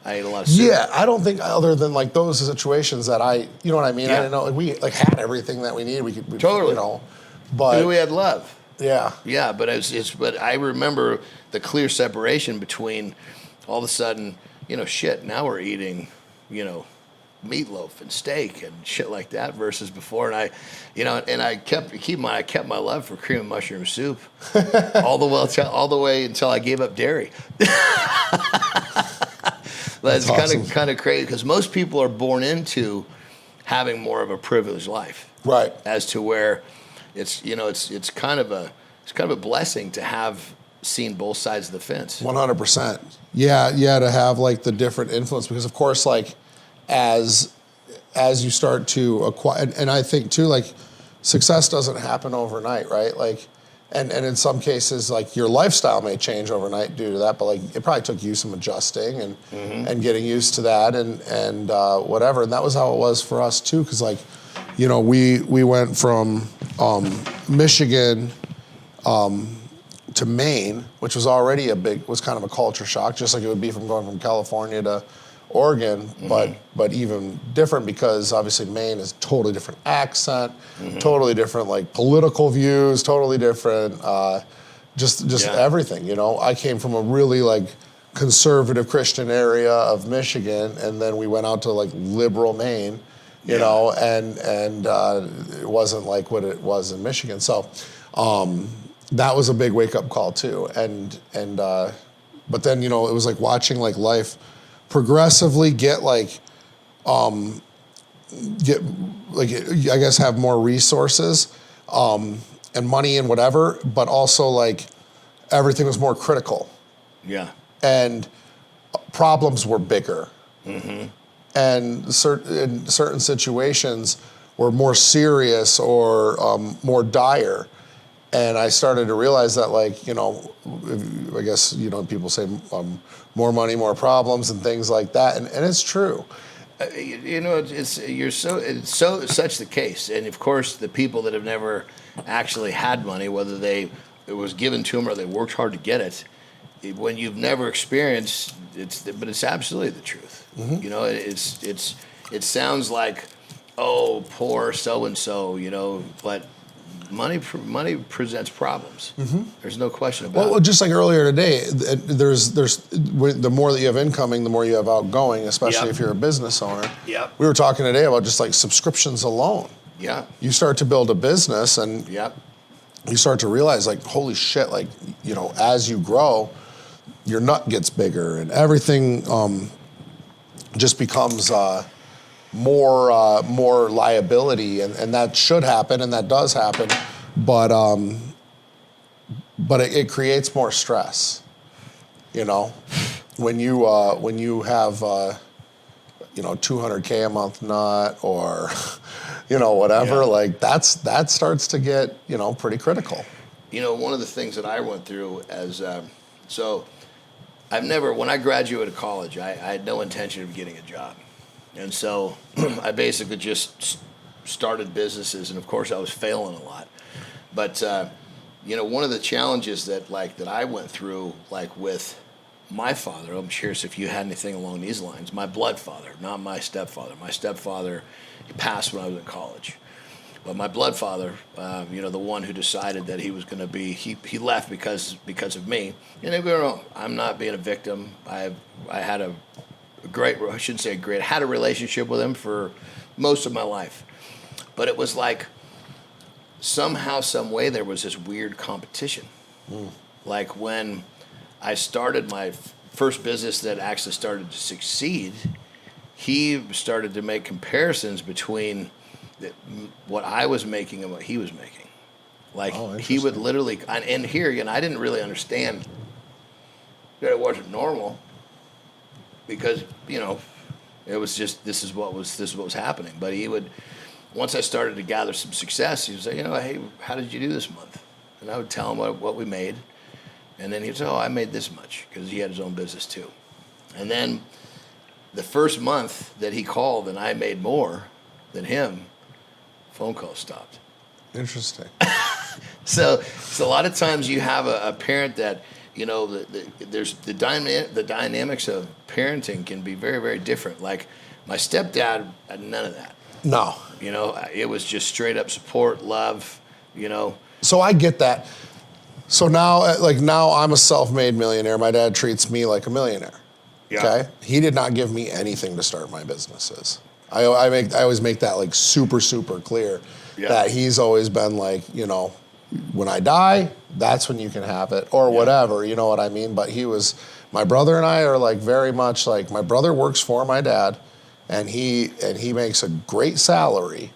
Speaker 2: I had a lot of soup.
Speaker 1: Yeah, I don't think other than like those situations that you know what I mean?
Speaker 2: Yeah.
Speaker 1: I didn't know, like, we like had everything that we needed. We
Speaker 2: Totally.
Speaker 1: But
Speaker 2: we had love.
Speaker 1: Yeah.
Speaker 2: Yeah, but but I remember the clear separation between all of a sudden, now we're eating, meatloaf and steak and shit like that versus before. And I keep my love for cream and mushroom soup all the way until I gave up dairy. That's
Speaker 1: awesome.
Speaker 2: kind of crazy because most people are born into having more of a privileged life,
Speaker 1: Right.
Speaker 2: As to where it's kind of a blessing to have seen both sides of the fence.
Speaker 1: 100%. Yeah, to have like the different influence because of course like as you start to acquire and I think too like success doesn't happen overnight, right? Like and in some cases like your lifestyle may change overnight due to that, but like it probably took you some adjusting and getting used to that and whatever. And that was how it was for us too, because like we went from Michigan to Maine, which was already was kind of a culture shock, just like it would be from going from California to Oregon, but even different because obviously Maine is totally different accent, totally different like political views, totally different, just everything. I came from a really like conservative Christian area of Michigan, and then we went out to like liberal Maine, you know, and it wasn't like what it was in Michigan. So that was a big wake up call too, but then it was like watching like life progressively get I guess have more resources and money and whatever, but also like everything was more critical.
Speaker 2: Yeah.
Speaker 1: And problems were bigger. And in certain situations were more serious or more dire. And I started to realize that, like, I guess, people say more money, more problems and things like that. And it's true.
Speaker 2: It's such the case. And of course, the people that have never actually had money, whether it was given to them or they worked hard to get it, when you've never experienced but it's absolutely the truth. It sounds like, oh, poor so-and-so, but money presents problems. There's no question about it.
Speaker 1: Well, just like earlier today, there's the more that you have incoming, the more you have outgoing, especially if you're a business owner.
Speaker 2: Yep.
Speaker 1: We were talking today about just like subscriptions alone.
Speaker 2: Yeah.
Speaker 1: You start to build a business and you start to realize like, holy shit, like, as you grow, your nut gets bigger and everything just becomes more liability, and that should happen, and that does happen, but it creates more stress. When you have $200K a month nut or whatever, like that starts to get pretty critical.
Speaker 2: One of the things that I went through as when I graduated college, I had no intention of getting a job. And so I basically just started businesses, and of course I was failing a lot. But one of the challenges that I went through, like with my father, I'm curious if you had anything along these lines. My blood father, not my stepfather. My stepfather, he passed when I was in college. But my blood father, the one who decided that he was going to be, he left because of me. And I'm not being a victim. I had a great, I shouldn't say great, I had a relationship with him for most of my life. But it was like somehow, some way, there was this weird competition. Like when I started my first business that actually started to succeed, he started to make comparisons between what I was making and what he was making. Like he would literally, and here again, I didn't really understand that it wasn't normal because it was just this is what was happening. But he would, once I started to gather some success, he would say, hey, how did you do this month? And I would tell him what we made, and then he'd say, I made this much because he had his own business too. And then the first month that he called and I made more than him, phone calls stopped.
Speaker 1: Interesting.
Speaker 2: So a lot of times you have a parent that, there's the dynamics of parenting can be very, very different. Like my stepdad had none of that.
Speaker 1: No.
Speaker 2: It was just straight up support, love,
Speaker 1: So I get that. So now I'm a self-made millionaire. My dad treats me like a millionaire. Yeah. Okay. He did not give me anything to start my businesses. I always make that like super, super clear that he's always been like, when I die, that's when you can have it or whatever, you know what I mean? But my brother and I are like very much like, my brother works for my dad and he makes a great salary,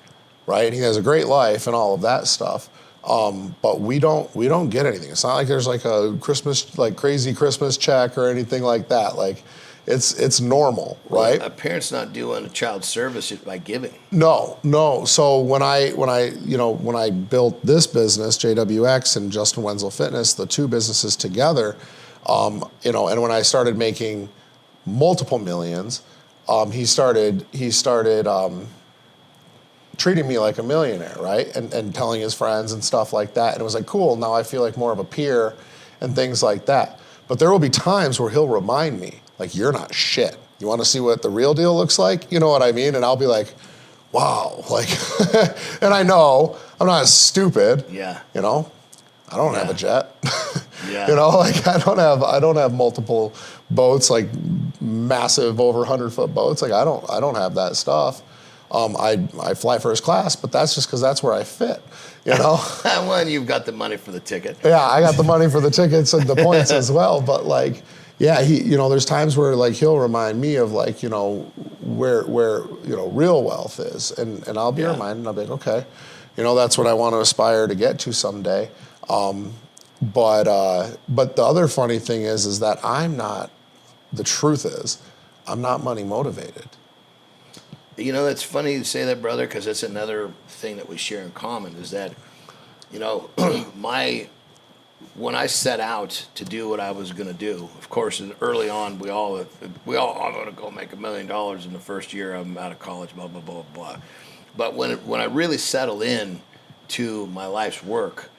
Speaker 1: right? He has a great life and all of that stuff. But we don't get anything. It's not like there's like a Christmas, like crazy Christmas check or anything like that. Like it's normal, right?
Speaker 2: Well, a parent's not doing a child service by giving.
Speaker 1: No. So when I built this business, JWX and Justin Wenzel Fitness, the two businesses together, and when I started making multiple millions, he started treating me like a millionaire, right? And telling his friends and stuff like that. And it was like, cool, now I feel like more of a peer and things like that. But there will be times where he'll remind me, like, you're not shit. You want to see what the real deal looks like? You know what I mean? And I'll be like, wow. Like, and I know I'm not stupid.
Speaker 2: Yeah.
Speaker 1: I don't have a jet.
Speaker 2: Yeah.
Speaker 1: I don't have multiple boats, like massive over 100-foot boats. Like I don't have that stuff. I fly first class, but that's just because that's where I fit,
Speaker 2: Well, and you've got the money for the ticket.
Speaker 1: Yeah, I got the money for the tickets and the points as well. But like, yeah, there's times where like he'll remind me of like, where real wealth is, and I'll be reminded. And I'll be like, okay, that's what I want to aspire to get to someday. But the other funny thing is that I'm not. The truth is, I'm not money motivated.
Speaker 2: That's funny you say that, brother, because that's another thing that we share in common is that, when I set out to do what I was going to do, of course, early on, we all I'm going to go make $1 million in the first year I'm out of college, blah, blah, blah, blah. But when I really settled in to my life's work,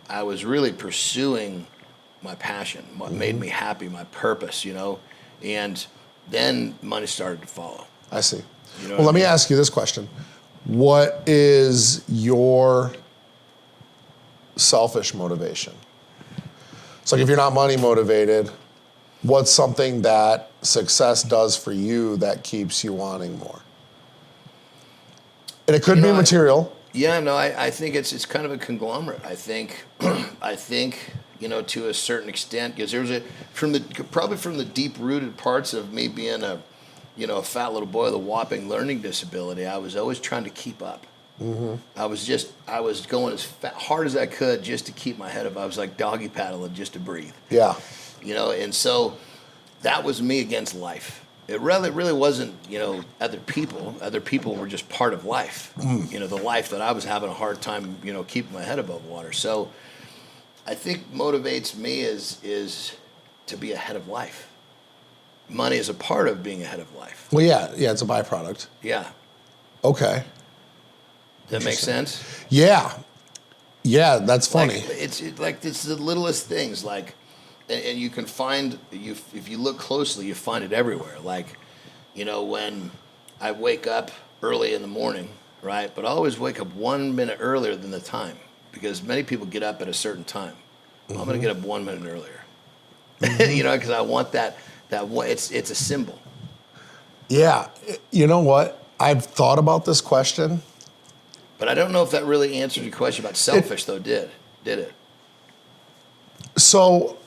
Speaker 2: I was really pursuing my passion, what made me happy, my purpose, and then money started to follow.
Speaker 1: I see. Well, let me ask you this question. What is your selfish motivation? It's like if you're not money motivated, what's something that success does for you that keeps you wanting more? And it could be material.
Speaker 2: I think it's kind of a conglomerate. I think to a certain extent, because there's probably from the deep-rooted parts of me being a fat little boy with a whopping learning disability, I was always trying to keep up. Mm-hmm. I was going as hard as I could just to keep my head up. I was like doggy paddling just to breathe.
Speaker 1: Yeah.
Speaker 2: And so that was me against life. It really wasn't, other people. Other people were just part of life. The life that I was having a hard time, keeping my head above water. So I think motivates me is to be ahead of life. Money is a part of being ahead of life.
Speaker 1: Well, yeah, it's a byproduct.
Speaker 2: Yeah.
Speaker 1: Okay.
Speaker 2: Does that make sense?
Speaker 1: Yeah, that's funny.
Speaker 2: It's the littlest things, like, and you can find if you look closely, you find it everywhere. Like, when I wake up early in the morning, right? But I always wake up 1 minute earlier than the time because many people get up at a certain time. Mm-hmm. I'm going to get up 1 minute earlier, because I want that one. It's a symbol.
Speaker 1: Yeah, you know what? I've thought about this question.
Speaker 2: But I don't know if that really answered your question about selfish, though, did it?
Speaker 1: So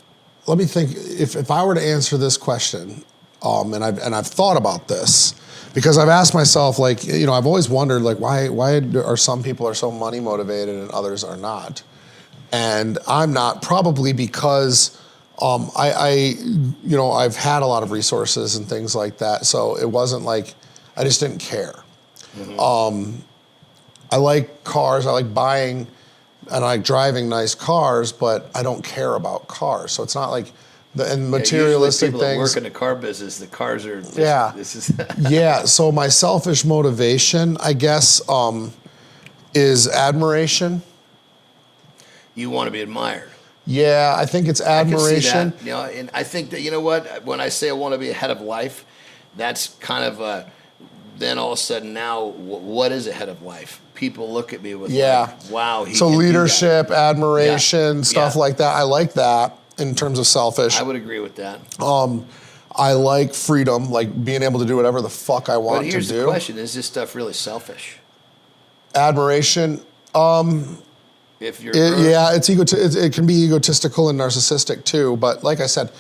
Speaker 1: let me think. If I were to answer this question, and I've thought about this, Because I've asked myself, like, you know, I've always wondered, like, why are some people are so money motivated and others are not? And I'm not, probably because you know, I've had a lot of resources and things like that. So it wasn't like, I just didn't care. I like cars, I like buying and I like driving nice cars, but I don't care about cars. So it's not like, and materialistic
Speaker 2: people
Speaker 1: things.
Speaker 2: That work in the car business, the cars are just, this is
Speaker 1: yeah, so my selfish motivation, I guess, is admiration.
Speaker 2: You want to be admired.
Speaker 1: Yeah, I think it's admiration.
Speaker 2: I can see that, you know, and I think that, you know what, when I say I want to be ahead of life, that's kind of then all of a sudden now, what is ahead of life? People look at me with like, wow.
Speaker 1: So leadership, admiration, stuff like that. I like that in terms of selfish.
Speaker 2: I would agree with that.
Speaker 1: I like freedom, like being able to do whatever the fuck I want to do.
Speaker 2: But here's the question, is this stuff really selfish?
Speaker 1: Admiration,
Speaker 2: if you're
Speaker 1: it can be egotistical and narcissistic too, but like I said,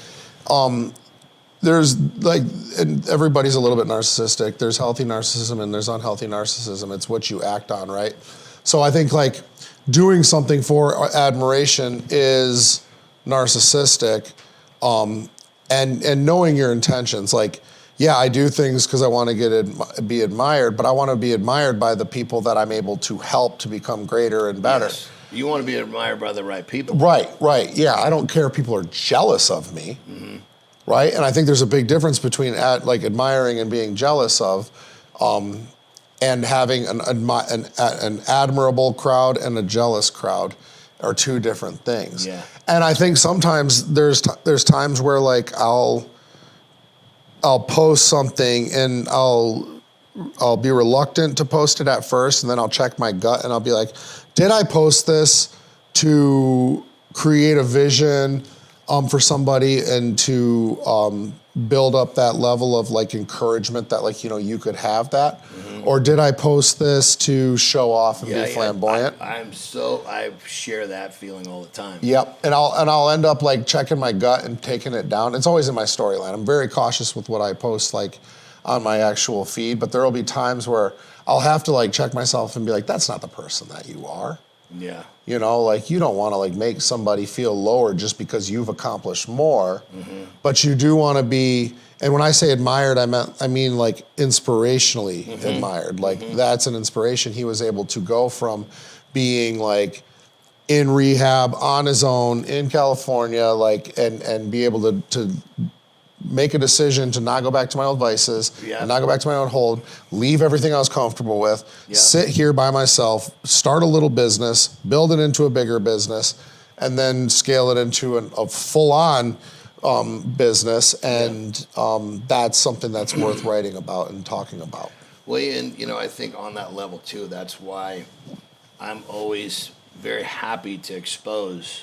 Speaker 1: there's like, and everybody's a little bit narcissistic. There's healthy narcissism and there's unhealthy narcissism. It's what you act on, right? So I think like doing something for admiration is narcissistic, and knowing your intentions. Like, yeah, I do things because I want to be admired, but I want to be admired by the people that I'm able to help to become greater and better.
Speaker 2: Yes. You want to be admired by the right people.
Speaker 1: Right. Yeah, I don't care if people are jealous of me. Right? And I think there's a big difference between like admiring and being jealous of, and having an admirable crowd and a jealous crowd are two different things.
Speaker 2: Yeah.
Speaker 1: And I think sometimes there's times where like I'll post something and I'll be reluctant to post it at first, and then I'll check my gut and I'll be like, did I post this to create a vision for somebody and to build up that level of like encouragement that like, you know, you could have that? Or did I post this to show off and be flamboyant?
Speaker 2: I share that feeling all the time.
Speaker 1: Yep, and I'll end up like checking my gut and taking it down. It's always in my storyline. I'm very cautious with what I post like on my actual feed, but there will be times where I'll have to like check myself and be like, that's not the person that you are.
Speaker 2: Yeah.
Speaker 1: You know, like you don't want to like make somebody feel lower just because you've accomplished more, but you do want to be, and when I say admired, I mean like inspirationally admired. Like that's an inspiration. He was able to go from being like in rehab on his own in California, like, and be able to make a decision to not go back to my old vices, and not go back to my old hold, leave everything I was comfortable with, sit here by myself, start a little business, build it into a bigger business, and then scale it into a full-on business. And that's something that's worth writing about and talking about.
Speaker 2: Well, and you know, I think on that level too, that's why I'm always very happy to expose,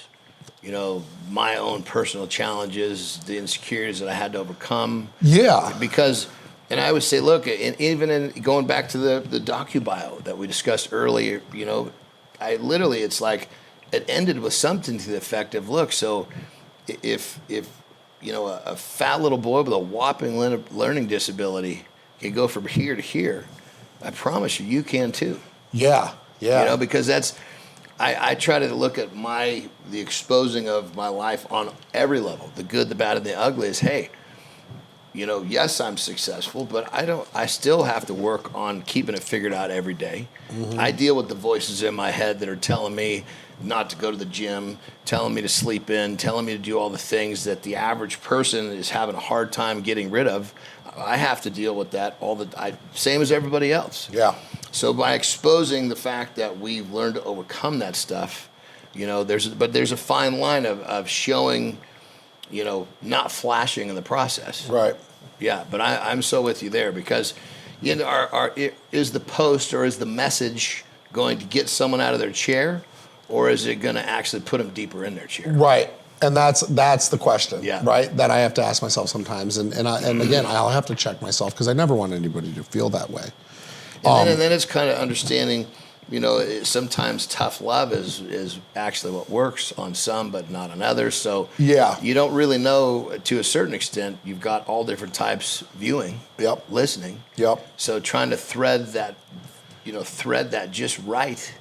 Speaker 2: you know, my own personal challenges, the insecurities that I had to overcome.
Speaker 1: Yeah.
Speaker 2: Because, and I would say, look, and even in going back to the docu-bio that we discussed earlier, you know, it's like, it ended with something to the effect of, look, so if you know, a fat little boy with a whopping learning disability can go from here to here, I promise you can too.
Speaker 1: Yeah.
Speaker 2: You know, because that's, I try to look at the exposing of my life on every level, the good, the bad, and the ugly is, hey, you know, yes, I'm successful, but I still have to work on keeping it figured out every day. I deal with the voices in my head that are telling me not to go to the gym, telling me to sleep in, telling me to do all the things that the average person is having a hard time getting rid of. I have to deal with that same as everybody else.
Speaker 1: Yeah.
Speaker 2: So by exposing the fact that we've learned to overcome that stuff, you know, there's a fine line of showing, you know, not flashing in the process.
Speaker 1: Right.
Speaker 2: Yeah, but I'm so with you there, because, you know, is the post or is the message going to get someone out of their chair, or is it going to actually put them deeper in their chair?
Speaker 1: Right. And that's the question,
Speaker 2: Yeah.
Speaker 1: right? That I have to ask myself sometimes, and again, I'll have to check myself because I never want anybody to feel that way.
Speaker 2: And then it's kind of understanding, sometimes tough love is actually what works on some, but not on others. So
Speaker 1: Yeah.
Speaker 2: you don't really know, to a certain extent. You've got all different types viewing,
Speaker 1: Yep.
Speaker 2: listening.
Speaker 1: Yep.
Speaker 2: So trying to thread that just right.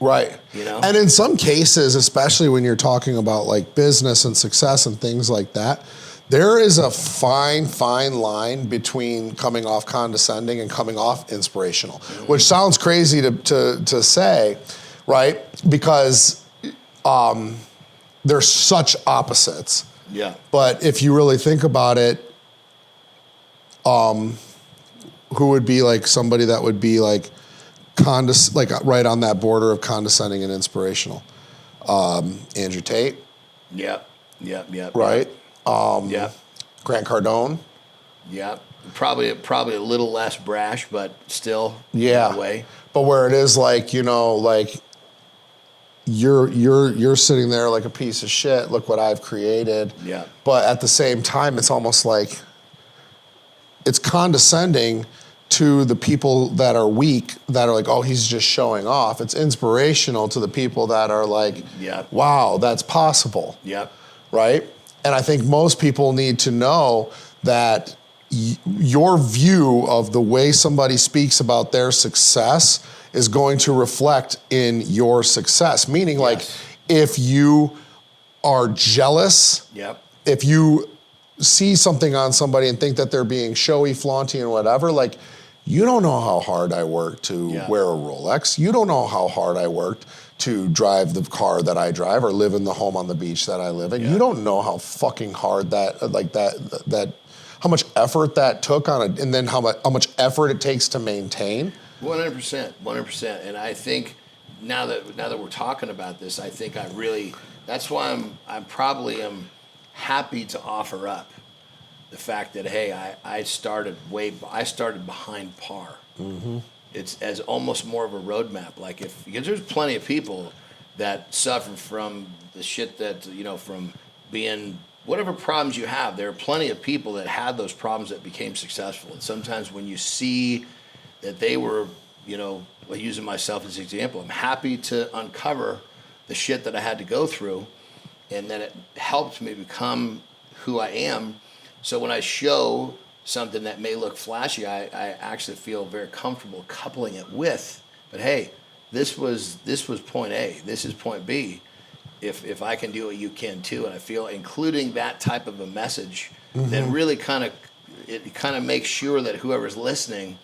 Speaker 1: Right. And in some cases, especially when you're talking about like business and success and things like that, there is a fine line between coming off condescending and coming off inspirational, which sounds crazy to say, right? Because they're such opposites.
Speaker 2: Yeah.
Speaker 1: But if you really think about it, who would be like somebody that would be like right on that border of condescending and inspirational? Andrew Tate.
Speaker 2: Yep.
Speaker 1: Right.
Speaker 2: Yeah.
Speaker 1: Grant Cardone.
Speaker 2: Yeah. Probably a little less brash, but still.
Speaker 1: Yeah.
Speaker 2: That way.
Speaker 1: But where it is like, like you're sitting there like a piece of shit. Look what I've created.
Speaker 2: Yeah.
Speaker 1: But at the same time, it's almost like it's condescending to the people that are weak, that are like, oh, he's just showing off. It's inspirational to the people that are like, wow, that's possible.
Speaker 2: Yep.
Speaker 1: Right? And I think most people need to know that your view of the way somebody speaks about their success is going to reflect in your success. Meaning, like, if you are jealous, if you see something on somebody and think that they're being showy, flaunty, and whatever, like, you don't know how hard I worked to wear a Rolex. You don't know how hard I worked to drive the car that I drive or live in the home on the beach that I live in. You don't know how fucking hard that how much effort that took and then how much effort it takes to maintain.
Speaker 2: 100%. And I think now that we're talking about this, I think that's why I'm probably happy to offer up the fact that, hey, I started behind par. Mm-hmm. It's as almost more of a roadmap. Because there's plenty of people that suffer from the shit that, from being whatever problems you have. There are plenty of people that had those problems that became successful. And sometimes when you see that they were, using myself as an example, I'm happy to uncover the shit that I had to go through, and that it helped me become who I am. So when I show something that may look flashy, I actually feel very comfortable coupling it with, but hey, this was point A, this is point B. If I can do it, you can too. And I feel including that type of a message, then really kind of makes sure that whoever's listening,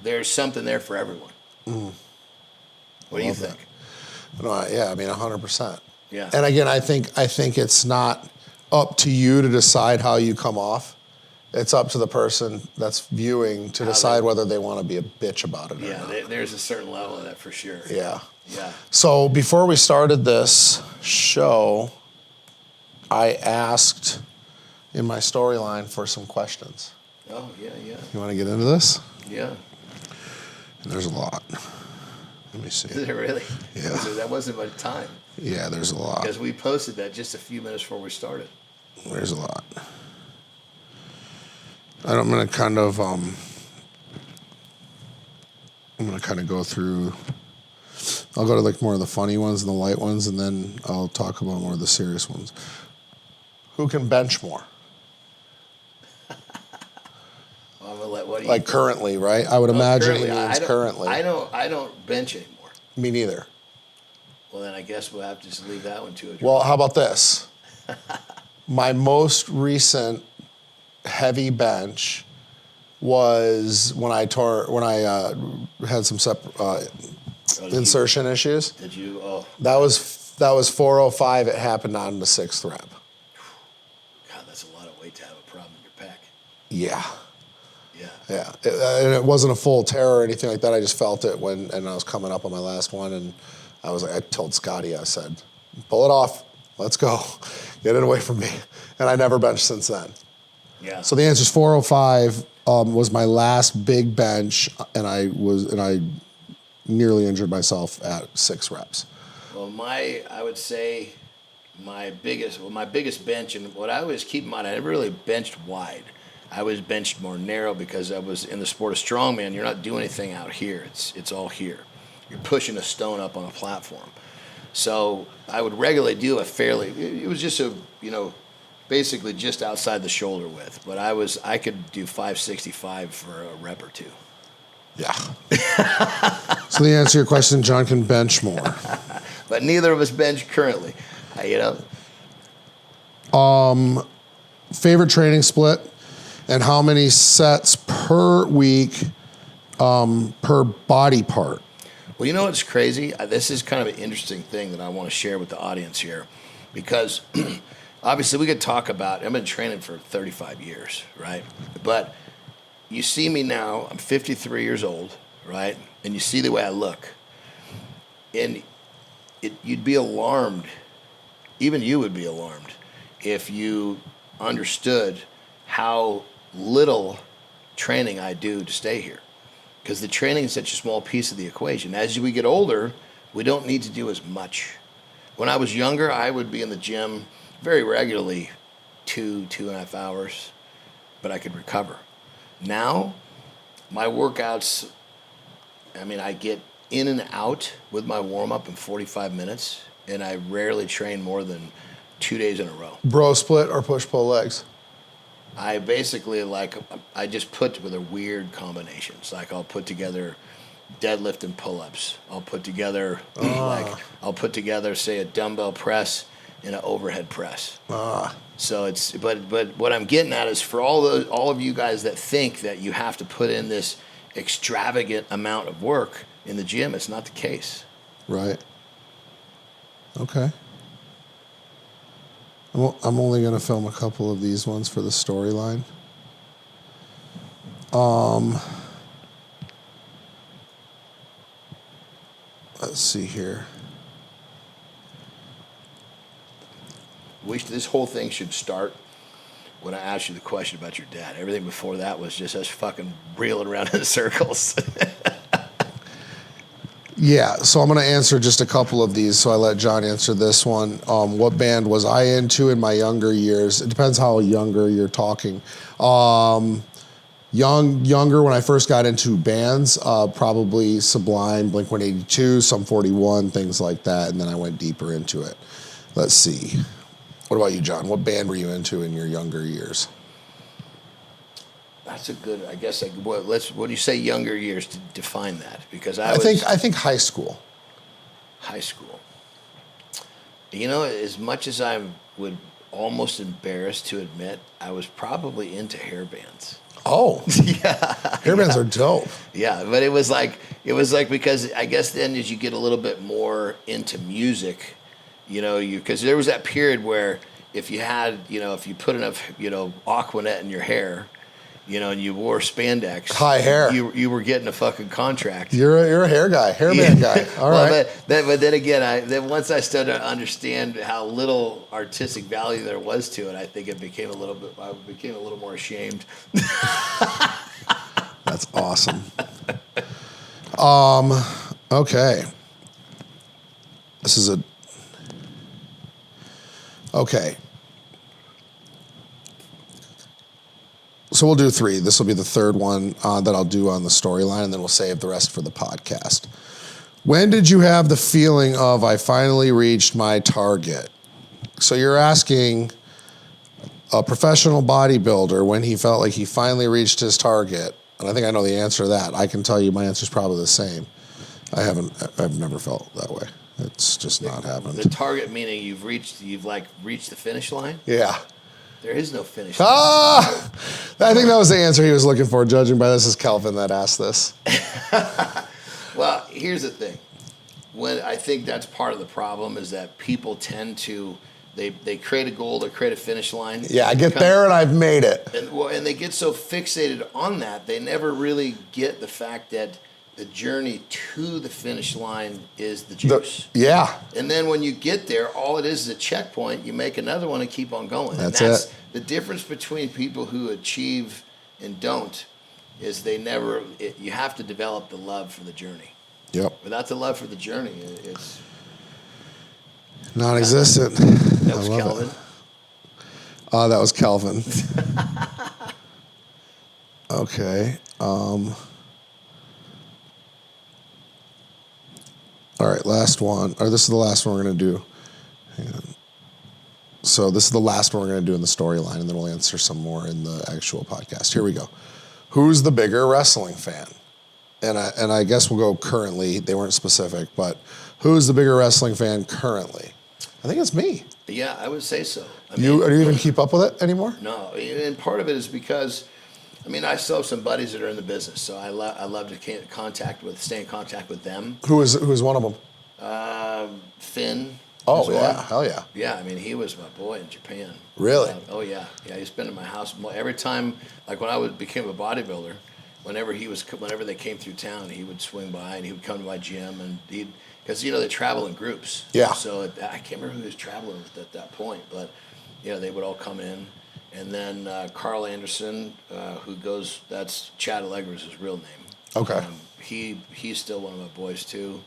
Speaker 2: there's something there for everyone. What do you think?
Speaker 1: No, yeah, I mean 100%.
Speaker 2: Yeah.
Speaker 1: And again, I think it's not up to you to decide how you come off. It's up to the person that's viewing to decide whether they want to be a bitch about it or not.
Speaker 2: Yeah, there's a certain level of that for sure.
Speaker 1: Yeah.
Speaker 2: Yeah.
Speaker 1: So before we started this show, I asked in my storyline for some questions.
Speaker 2: Oh, yeah.
Speaker 1: You want to get into this?
Speaker 2: Yeah.
Speaker 1: And there's a lot. Let me see.
Speaker 2: Is it really?
Speaker 1: Yeah.
Speaker 2: That wasn't much time.
Speaker 1: Yeah, there's a lot.
Speaker 2: Because we posted that just a few minutes before we started.
Speaker 1: There's a lot. I'm going to kind of go through. I'll go to like more of the funny ones and the light ones, and then I'll talk about more of the serious ones. Who can bench more? Like currently, right? I would imagine he means currently.
Speaker 2: I don't bench anymore.
Speaker 1: Me neither.
Speaker 2: Well, then I guess we'll have to just leave that one to it.
Speaker 1: Well, how about this? My most recent heavy bench was when I had some insertion issues.
Speaker 2: Did you? Oh.
Speaker 1: That was 405. It happened on the 6th rep.
Speaker 2: God, that's a lot of weight to have a problem in your pec.
Speaker 1: Yeah.
Speaker 2: Yeah.
Speaker 1: And it wasn't a full tear or anything like that. I just felt it and I was coming up on my last one, and I told Scotty, I said, pull it off. Let's go. Get it away from me. And I never benched since then.
Speaker 2: Yeah.
Speaker 1: So the answer is 405 was my last big bench, and I nearly injured myself at 6 reps.
Speaker 2: Well, I would say my biggest bench, and what I always keep in mind, I never really benched wide. I was benched more narrow because I was in the sport of strongman. You're not doing anything out here. It's all here. you're pushing a stone up on a platform. So I would regularly do it was just basically just outside the shoulder width. But I could do 565 for a rep or two.
Speaker 1: Yeah. So the answer to your question, John can bench more.
Speaker 2: But neither of us bench currently,
Speaker 1: Favorite training split, and how many sets per week per body part?
Speaker 2: Well, you know what's crazy? This is kind of an interesting thing that I want to share with the audience here, because obviously we could talk about, I've been training for 35 years, right? But you see me now, I'm 53 years old, right? And you see the way I look. And you'd be alarmed, even you would be alarmed, if you understood how little training I do to stay here. Because the training is such a small piece of the equation. As we get older, we don't need to do as much. When I was younger, I would be in the gym very regularly, 2.5 hours, but I could recover. Now, my workouts, I get in and out with my warm-up in 45 minutes, and I rarely train more than 2 days in a row.
Speaker 1: Bro split or push-pull legs?
Speaker 2: I basically I just put with a weird combinations. Like I'll put together deadlift and pull-ups. I'll put together say a dumbbell press and an overhead press. So but what I'm getting at is for all of you guys that think that you have to put in this extravagant amount of work in the gym, it's not the case.
Speaker 1: Right. Okay. I'm only going to film a couple of these ones for the storyline. Let's see here.
Speaker 2: This whole thing should start when I asked you the question about your dad. Everything before that was just us fucking reeling around in circles.
Speaker 1: Yeah, so I'm going to answer just a couple of these. So I let John answer this one. What band was I into in my younger years? It depends how younger you're talking. Younger, when I first got into bands, probably Sublime, Blink-182, Sum 41, things like that, and then I went deeper into it. Let's see. What about you, John? What band were you into in your younger years?
Speaker 2: That's a good, I guess. What do you say younger years to define that? Because
Speaker 1: I think high school.
Speaker 2: High school. As much as I would almost embarrassed to admit, I was probably into hair bands.
Speaker 1: Oh, yeah. Hair bands are dope.
Speaker 2: Yeah, but it was like because I guess then as you get a little bit more into music, because there was that period where if you put enough, Aquanet in your hair, and you wore spandex,
Speaker 1: high hair,
Speaker 2: you were getting a fucking contract.
Speaker 1: You're a hair guy, hairband guy. All right.
Speaker 2: But then again, once I started to understand how little artistic value there was to it, I think I became a little more ashamed.
Speaker 1: That's awesome. Okay. Okay. So we'll do 3. This will be the third one that I'll do on the storyline, and then we'll save the rest for the podcast. When did you have the feeling of, I finally reached my target? So you're asking a professional bodybuilder when he felt like he finally reached his target. And I think I know the answer to that. I can tell you my answer is probably the same. I've never felt that way. It's just not happened.
Speaker 2: The target meaning you've reached the finish line?
Speaker 1: Yeah.
Speaker 2: There is no finish line.
Speaker 1: I think that was the answer he was looking for, judging by this is Kelvin that asked this.
Speaker 2: Well, here's the thing. When I think that's part of the problem is that people tend to, they create a goal, they create a finish line.
Speaker 1: Yeah, I get there and I've made it.
Speaker 2: And they get so fixated on that, they never really get the fact that the journey to the finish line is the juice.
Speaker 1: Yeah.
Speaker 2: And then when you get there, all it is a checkpoint. You make another one and keep on going.
Speaker 1: That's
Speaker 2: it.
Speaker 1: The
Speaker 2: difference between people who achieve and don't is you have to develop the love for the journey.
Speaker 1: Yep.
Speaker 2: Without the love for the journey, it's
Speaker 1: non-existent.
Speaker 2: That was Kelvin.
Speaker 1: That was Kelvin. Okay. All right, last one. Or this is the last one we're going to do. Hang on. So this is the last one we're going to do in the storyline, and then we'll answer some more in the actual podcast. Here we go. Who's the bigger wrestling fan? And I guess we'll go currently. They weren't specific, but who's the bigger wrestling fan currently? I think it's me.
Speaker 2: Yeah, I would say so.
Speaker 1: Do you even keep up with it anymore?
Speaker 2: No, and part of it is because, I still have some buddies that are in the business, so I love to stay in contact with them.
Speaker 1: Who is one of them?
Speaker 2: Finn.
Speaker 1: Oh yeah, hell yeah.
Speaker 2: Yeah, he was my boy in Japan.
Speaker 1: Really?
Speaker 2: Oh yeah. He's been in my house every time. Like when I became a bodybuilder, whenever they came through town, he would swing by and he would come to my gym and because they travel in groups.
Speaker 1: Yeah.
Speaker 2: So I can't remember who he was traveling with at that point, but they would all come in, and then Carl Andersen, that's Chad Allegra's his real name.
Speaker 1: Okay.
Speaker 2: He's still one of my boys too,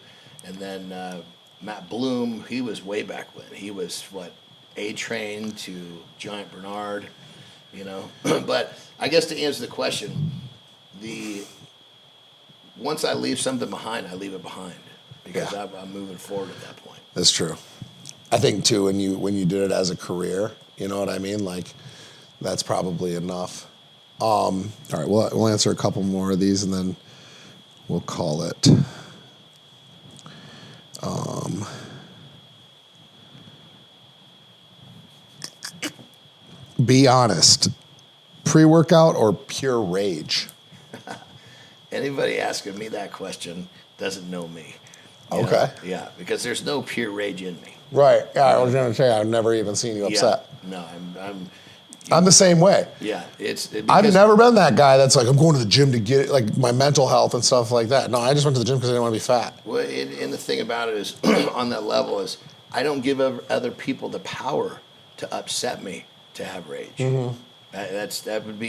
Speaker 2: and then Matt Bloom, he was way back when. He was A-Train to Giant Bernard, But I guess to answer the question, once I leave something behind, I leave it behind because I'm moving forward at that point.
Speaker 1: That's true. I think too when you did it as a career, you know what I mean? Like that's probably enough. All right, we'll answer a couple more of these and then we'll call it. Be honest. Pre-workout or pure rage?
Speaker 2: Anybody asking me that question doesn't know me.
Speaker 1: Okay.
Speaker 2: Yeah, because there's no pure rage in me.
Speaker 1: Right. Yeah, I was going to say I've never even seen you upset.
Speaker 2: Yeah. No,
Speaker 1: I'm the same way.
Speaker 2: Yeah,
Speaker 1: I've never been that guy that's like, I'm going to the gym to get like my mental health and stuff like that. No, I just went to the gym because I didn't want to be fat.
Speaker 2: Well, and the thing about it is, on that level is, I don't give other people the power to upset me to have rage. Mm-hmm. That would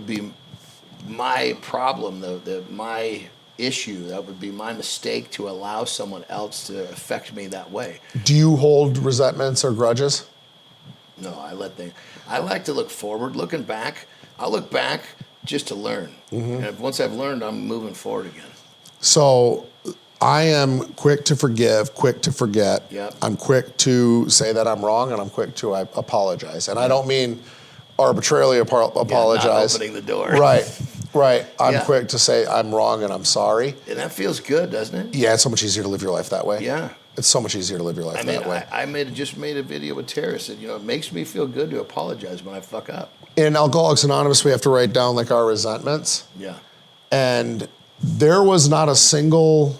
Speaker 2: be my problem, my issue. That would be my mistake to allow someone else to affect me that way.
Speaker 1: Do you hold resentments or grudges?
Speaker 2: No, I like to look forward. Looking back, I'll look back just to learn. Mm-hmm. And once I've learned, I'm moving forward again.
Speaker 1: So I am quick to forgive, quick to forget.
Speaker 2: Yep.
Speaker 1: I'm quick to say that I'm wrong, and I'm quick to apologize. And I don't mean arbitrarily apologize.
Speaker 2: Not opening the door.
Speaker 1: Right. I'm quick to say I'm wrong and I'm sorry.
Speaker 2: And that feels good, doesn't it?
Speaker 1: Yeah, it's so much easier to live your life that way.
Speaker 2: Yeah.
Speaker 1: It's so much easier to live your life that way.
Speaker 2: I just made a video with Tara. Said, it makes me feel good to apologize when I fuck up.
Speaker 1: In Alcoholics Anonymous, we have to write down like our resentments.
Speaker 2: Yeah.
Speaker 1: And there was not a single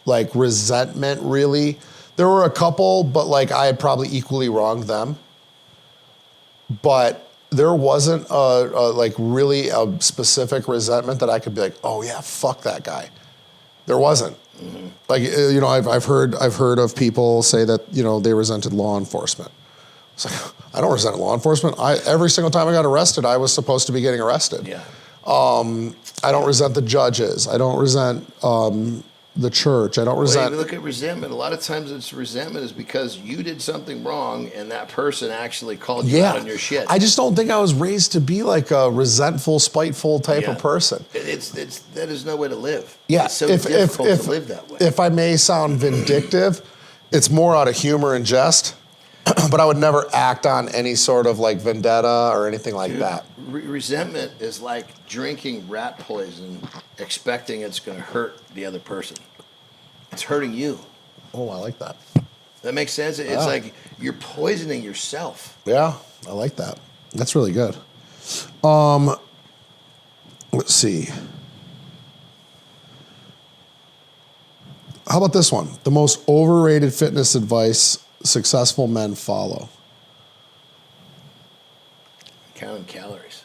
Speaker 1: like resentment really. There were a couple, but like I had probably equally wronged them. But there wasn't a like really a specific resentment that I could be like, oh yeah, fuck that guy. There wasn't. Mm-hmm. Like I've heard of people say that they resented law enforcement. It's like I don't resent law enforcement. Every single time I got arrested, I was supposed to be getting arrested.
Speaker 2: Yeah.
Speaker 1: I don't resent the judges. I don't resent the church. I don't resent.
Speaker 2: Well, look at resentment. A lot of times resentment is because you did something wrong and that person actually called you out on your shit.
Speaker 1: I just don't think I was raised to be like a resentful, spiteful type of person.
Speaker 2: That is no way to live.
Speaker 1: Yeah.
Speaker 2: It's so difficult to live that way.
Speaker 1: If I may sound vindictive, it's more out of humor and jest, but I would never act on any sort of like vendetta or anything like that.
Speaker 2: Resentment is like drinking rat poison, expecting it's going to hurt the other person. It's hurting you.
Speaker 1: Oh, I like that.
Speaker 2: That makes sense? It's like you're poisoning yourself.
Speaker 1: Yeah, I like that. That's really good. Let's see. How about this one? The most overrated fitness advice successful men follow.
Speaker 2: Counting calories.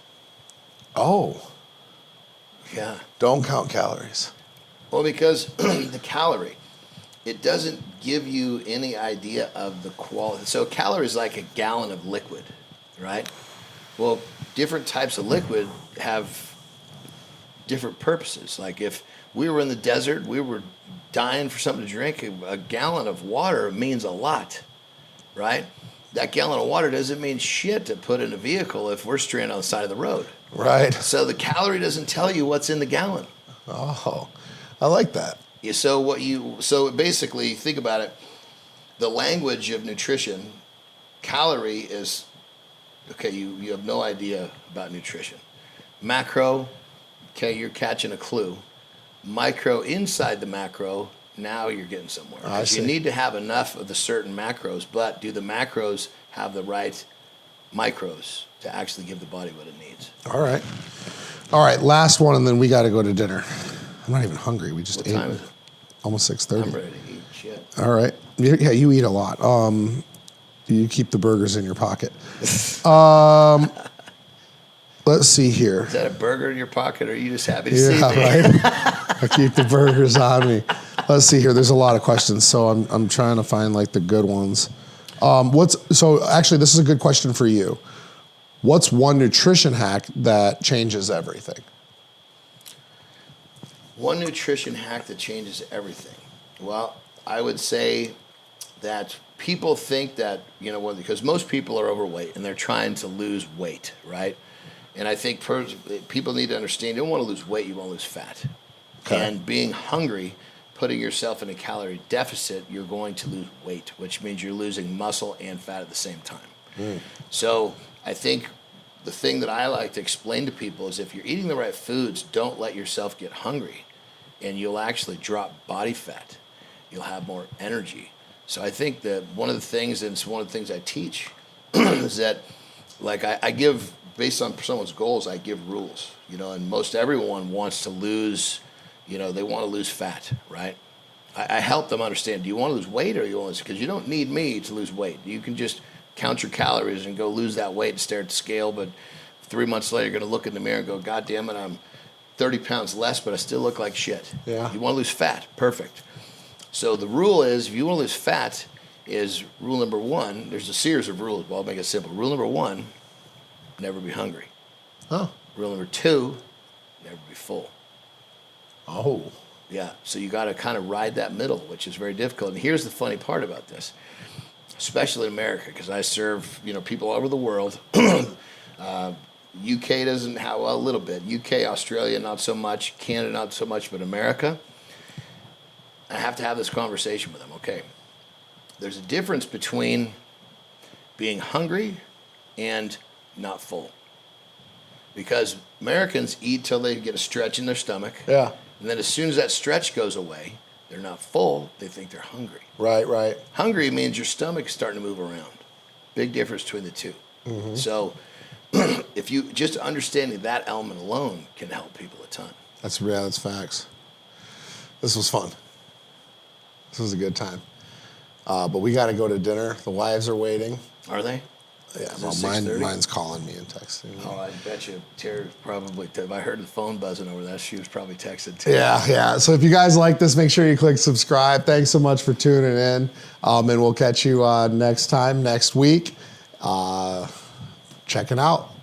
Speaker 1: Oh.
Speaker 2: Yeah.
Speaker 1: Don't count calories.
Speaker 2: Well, because the calorie, it doesn't give you any idea of the quality. So a calorie is like a gallon of liquid, right? Well, different types of liquid have different purposes. Like if we were in the desert, we were dying for something to drink, a gallon of water means a lot, right? That gallon of water doesn't mean shit to put in a vehicle if we're stranded on the side of the road.
Speaker 1: Right.
Speaker 2: So the calorie doesn't tell you what's in the gallon.
Speaker 1: Oh, I like that.
Speaker 2: Yeah, so basically, think about it. The language of nutrition, calorie is, okay, you have no idea about nutrition. Macro, okay, you're catching a clue. Micro, inside the macro, now you're getting somewhere.
Speaker 1: I see.
Speaker 2: You need to have enough of the certain macros, but do the macros have the right micros to actually give the body what it needs?
Speaker 1: All right, last one, and then we got to go to dinner. I'm not even hungry. We just
Speaker 2: What
Speaker 1: ate.
Speaker 2: time is it?
Speaker 1: Almost 6:30.
Speaker 2: I'm ready to eat shit.
Speaker 1: All right. Yeah, you eat a lot. You keep the burgers in your pocket. Let's see here.
Speaker 2: Is that a burger in your pocket, or are you just happy to see me?
Speaker 1: Yeah, right. I keep the burgers on me. Let's see here. There's a lot of questions, so I'm trying to find like the good ones. So actually, this is a good question for you. What's one nutrition hack that changes everything?
Speaker 2: One nutrition hack that changes everything. Well, I would say that people think that, because most people are overweight and they're trying to lose weight, right? And I think people need to understand, you don't want to lose weight, you want to lose fat. Okay. And being hungry, putting yourself in a calorie deficit, you're going to lose weight, which means you're losing muscle and fat at the same time. So I think the thing that I like to explain to people is if you're eating the right foods, don't let yourself get hungry, and you'll actually drop body fat. You'll have more energy. So I think that one of the things, and it's one of the things I teach, is that like I give, based on someone's goals, I give rules, and most everyone wants to lose, they want to lose fat, right? I help them understand, do you want to lose weight or you want to, because you don't need me to lose weight. You can just count your calories and go lose that weight and stare at the scale, but 3 months later, you're going to look in the mirror and go, God damn it, I'm 30 pounds less, but I still look like shit.
Speaker 1: Yeah.
Speaker 2: You want to lose fat, perfect. So the rule is, if you want to lose fat, is rule number one, there's a series of rules, but I'll make it simple. Rule number one, never be hungry.
Speaker 1: Oh.
Speaker 2: Rule number two, never be full.
Speaker 1: Oh.
Speaker 2: Yeah, so you got to kind of ride that middle, which is very difficult. And here's the funny part about this, especially in America, because I serve people all over the world. UK doesn't have, well, a little bit. UK, Australia, not so much. Canada, not so much. But America, I have to have this conversation with them. Okay, there's a difference between being hungry and not full. Because Americans eat till they get a stretch in their stomach.
Speaker 1: Yeah.
Speaker 2: And then as soon as that stretch goes away, they're not full. They think they're hungry.
Speaker 1: Right.
Speaker 2: Hungry means your stomach's starting to move around. Big difference between the two. Mm-hmm. So if you just understanding that element alone can help people a ton.
Speaker 1: That's facts. This was fun. This was a good time. But we got to go to dinner. The wives are waiting.
Speaker 2: Are they?
Speaker 1: Yeah, well, mine's calling me and texting me.
Speaker 2: Oh, I bet you Tara probably, if I heard the phone buzzing over that, she was probably texting too.
Speaker 1: Yeah. So if you guys like this, make sure you click subscribe. Thanks so much for tuning in. And we'll catch you next time, next week. Checking out.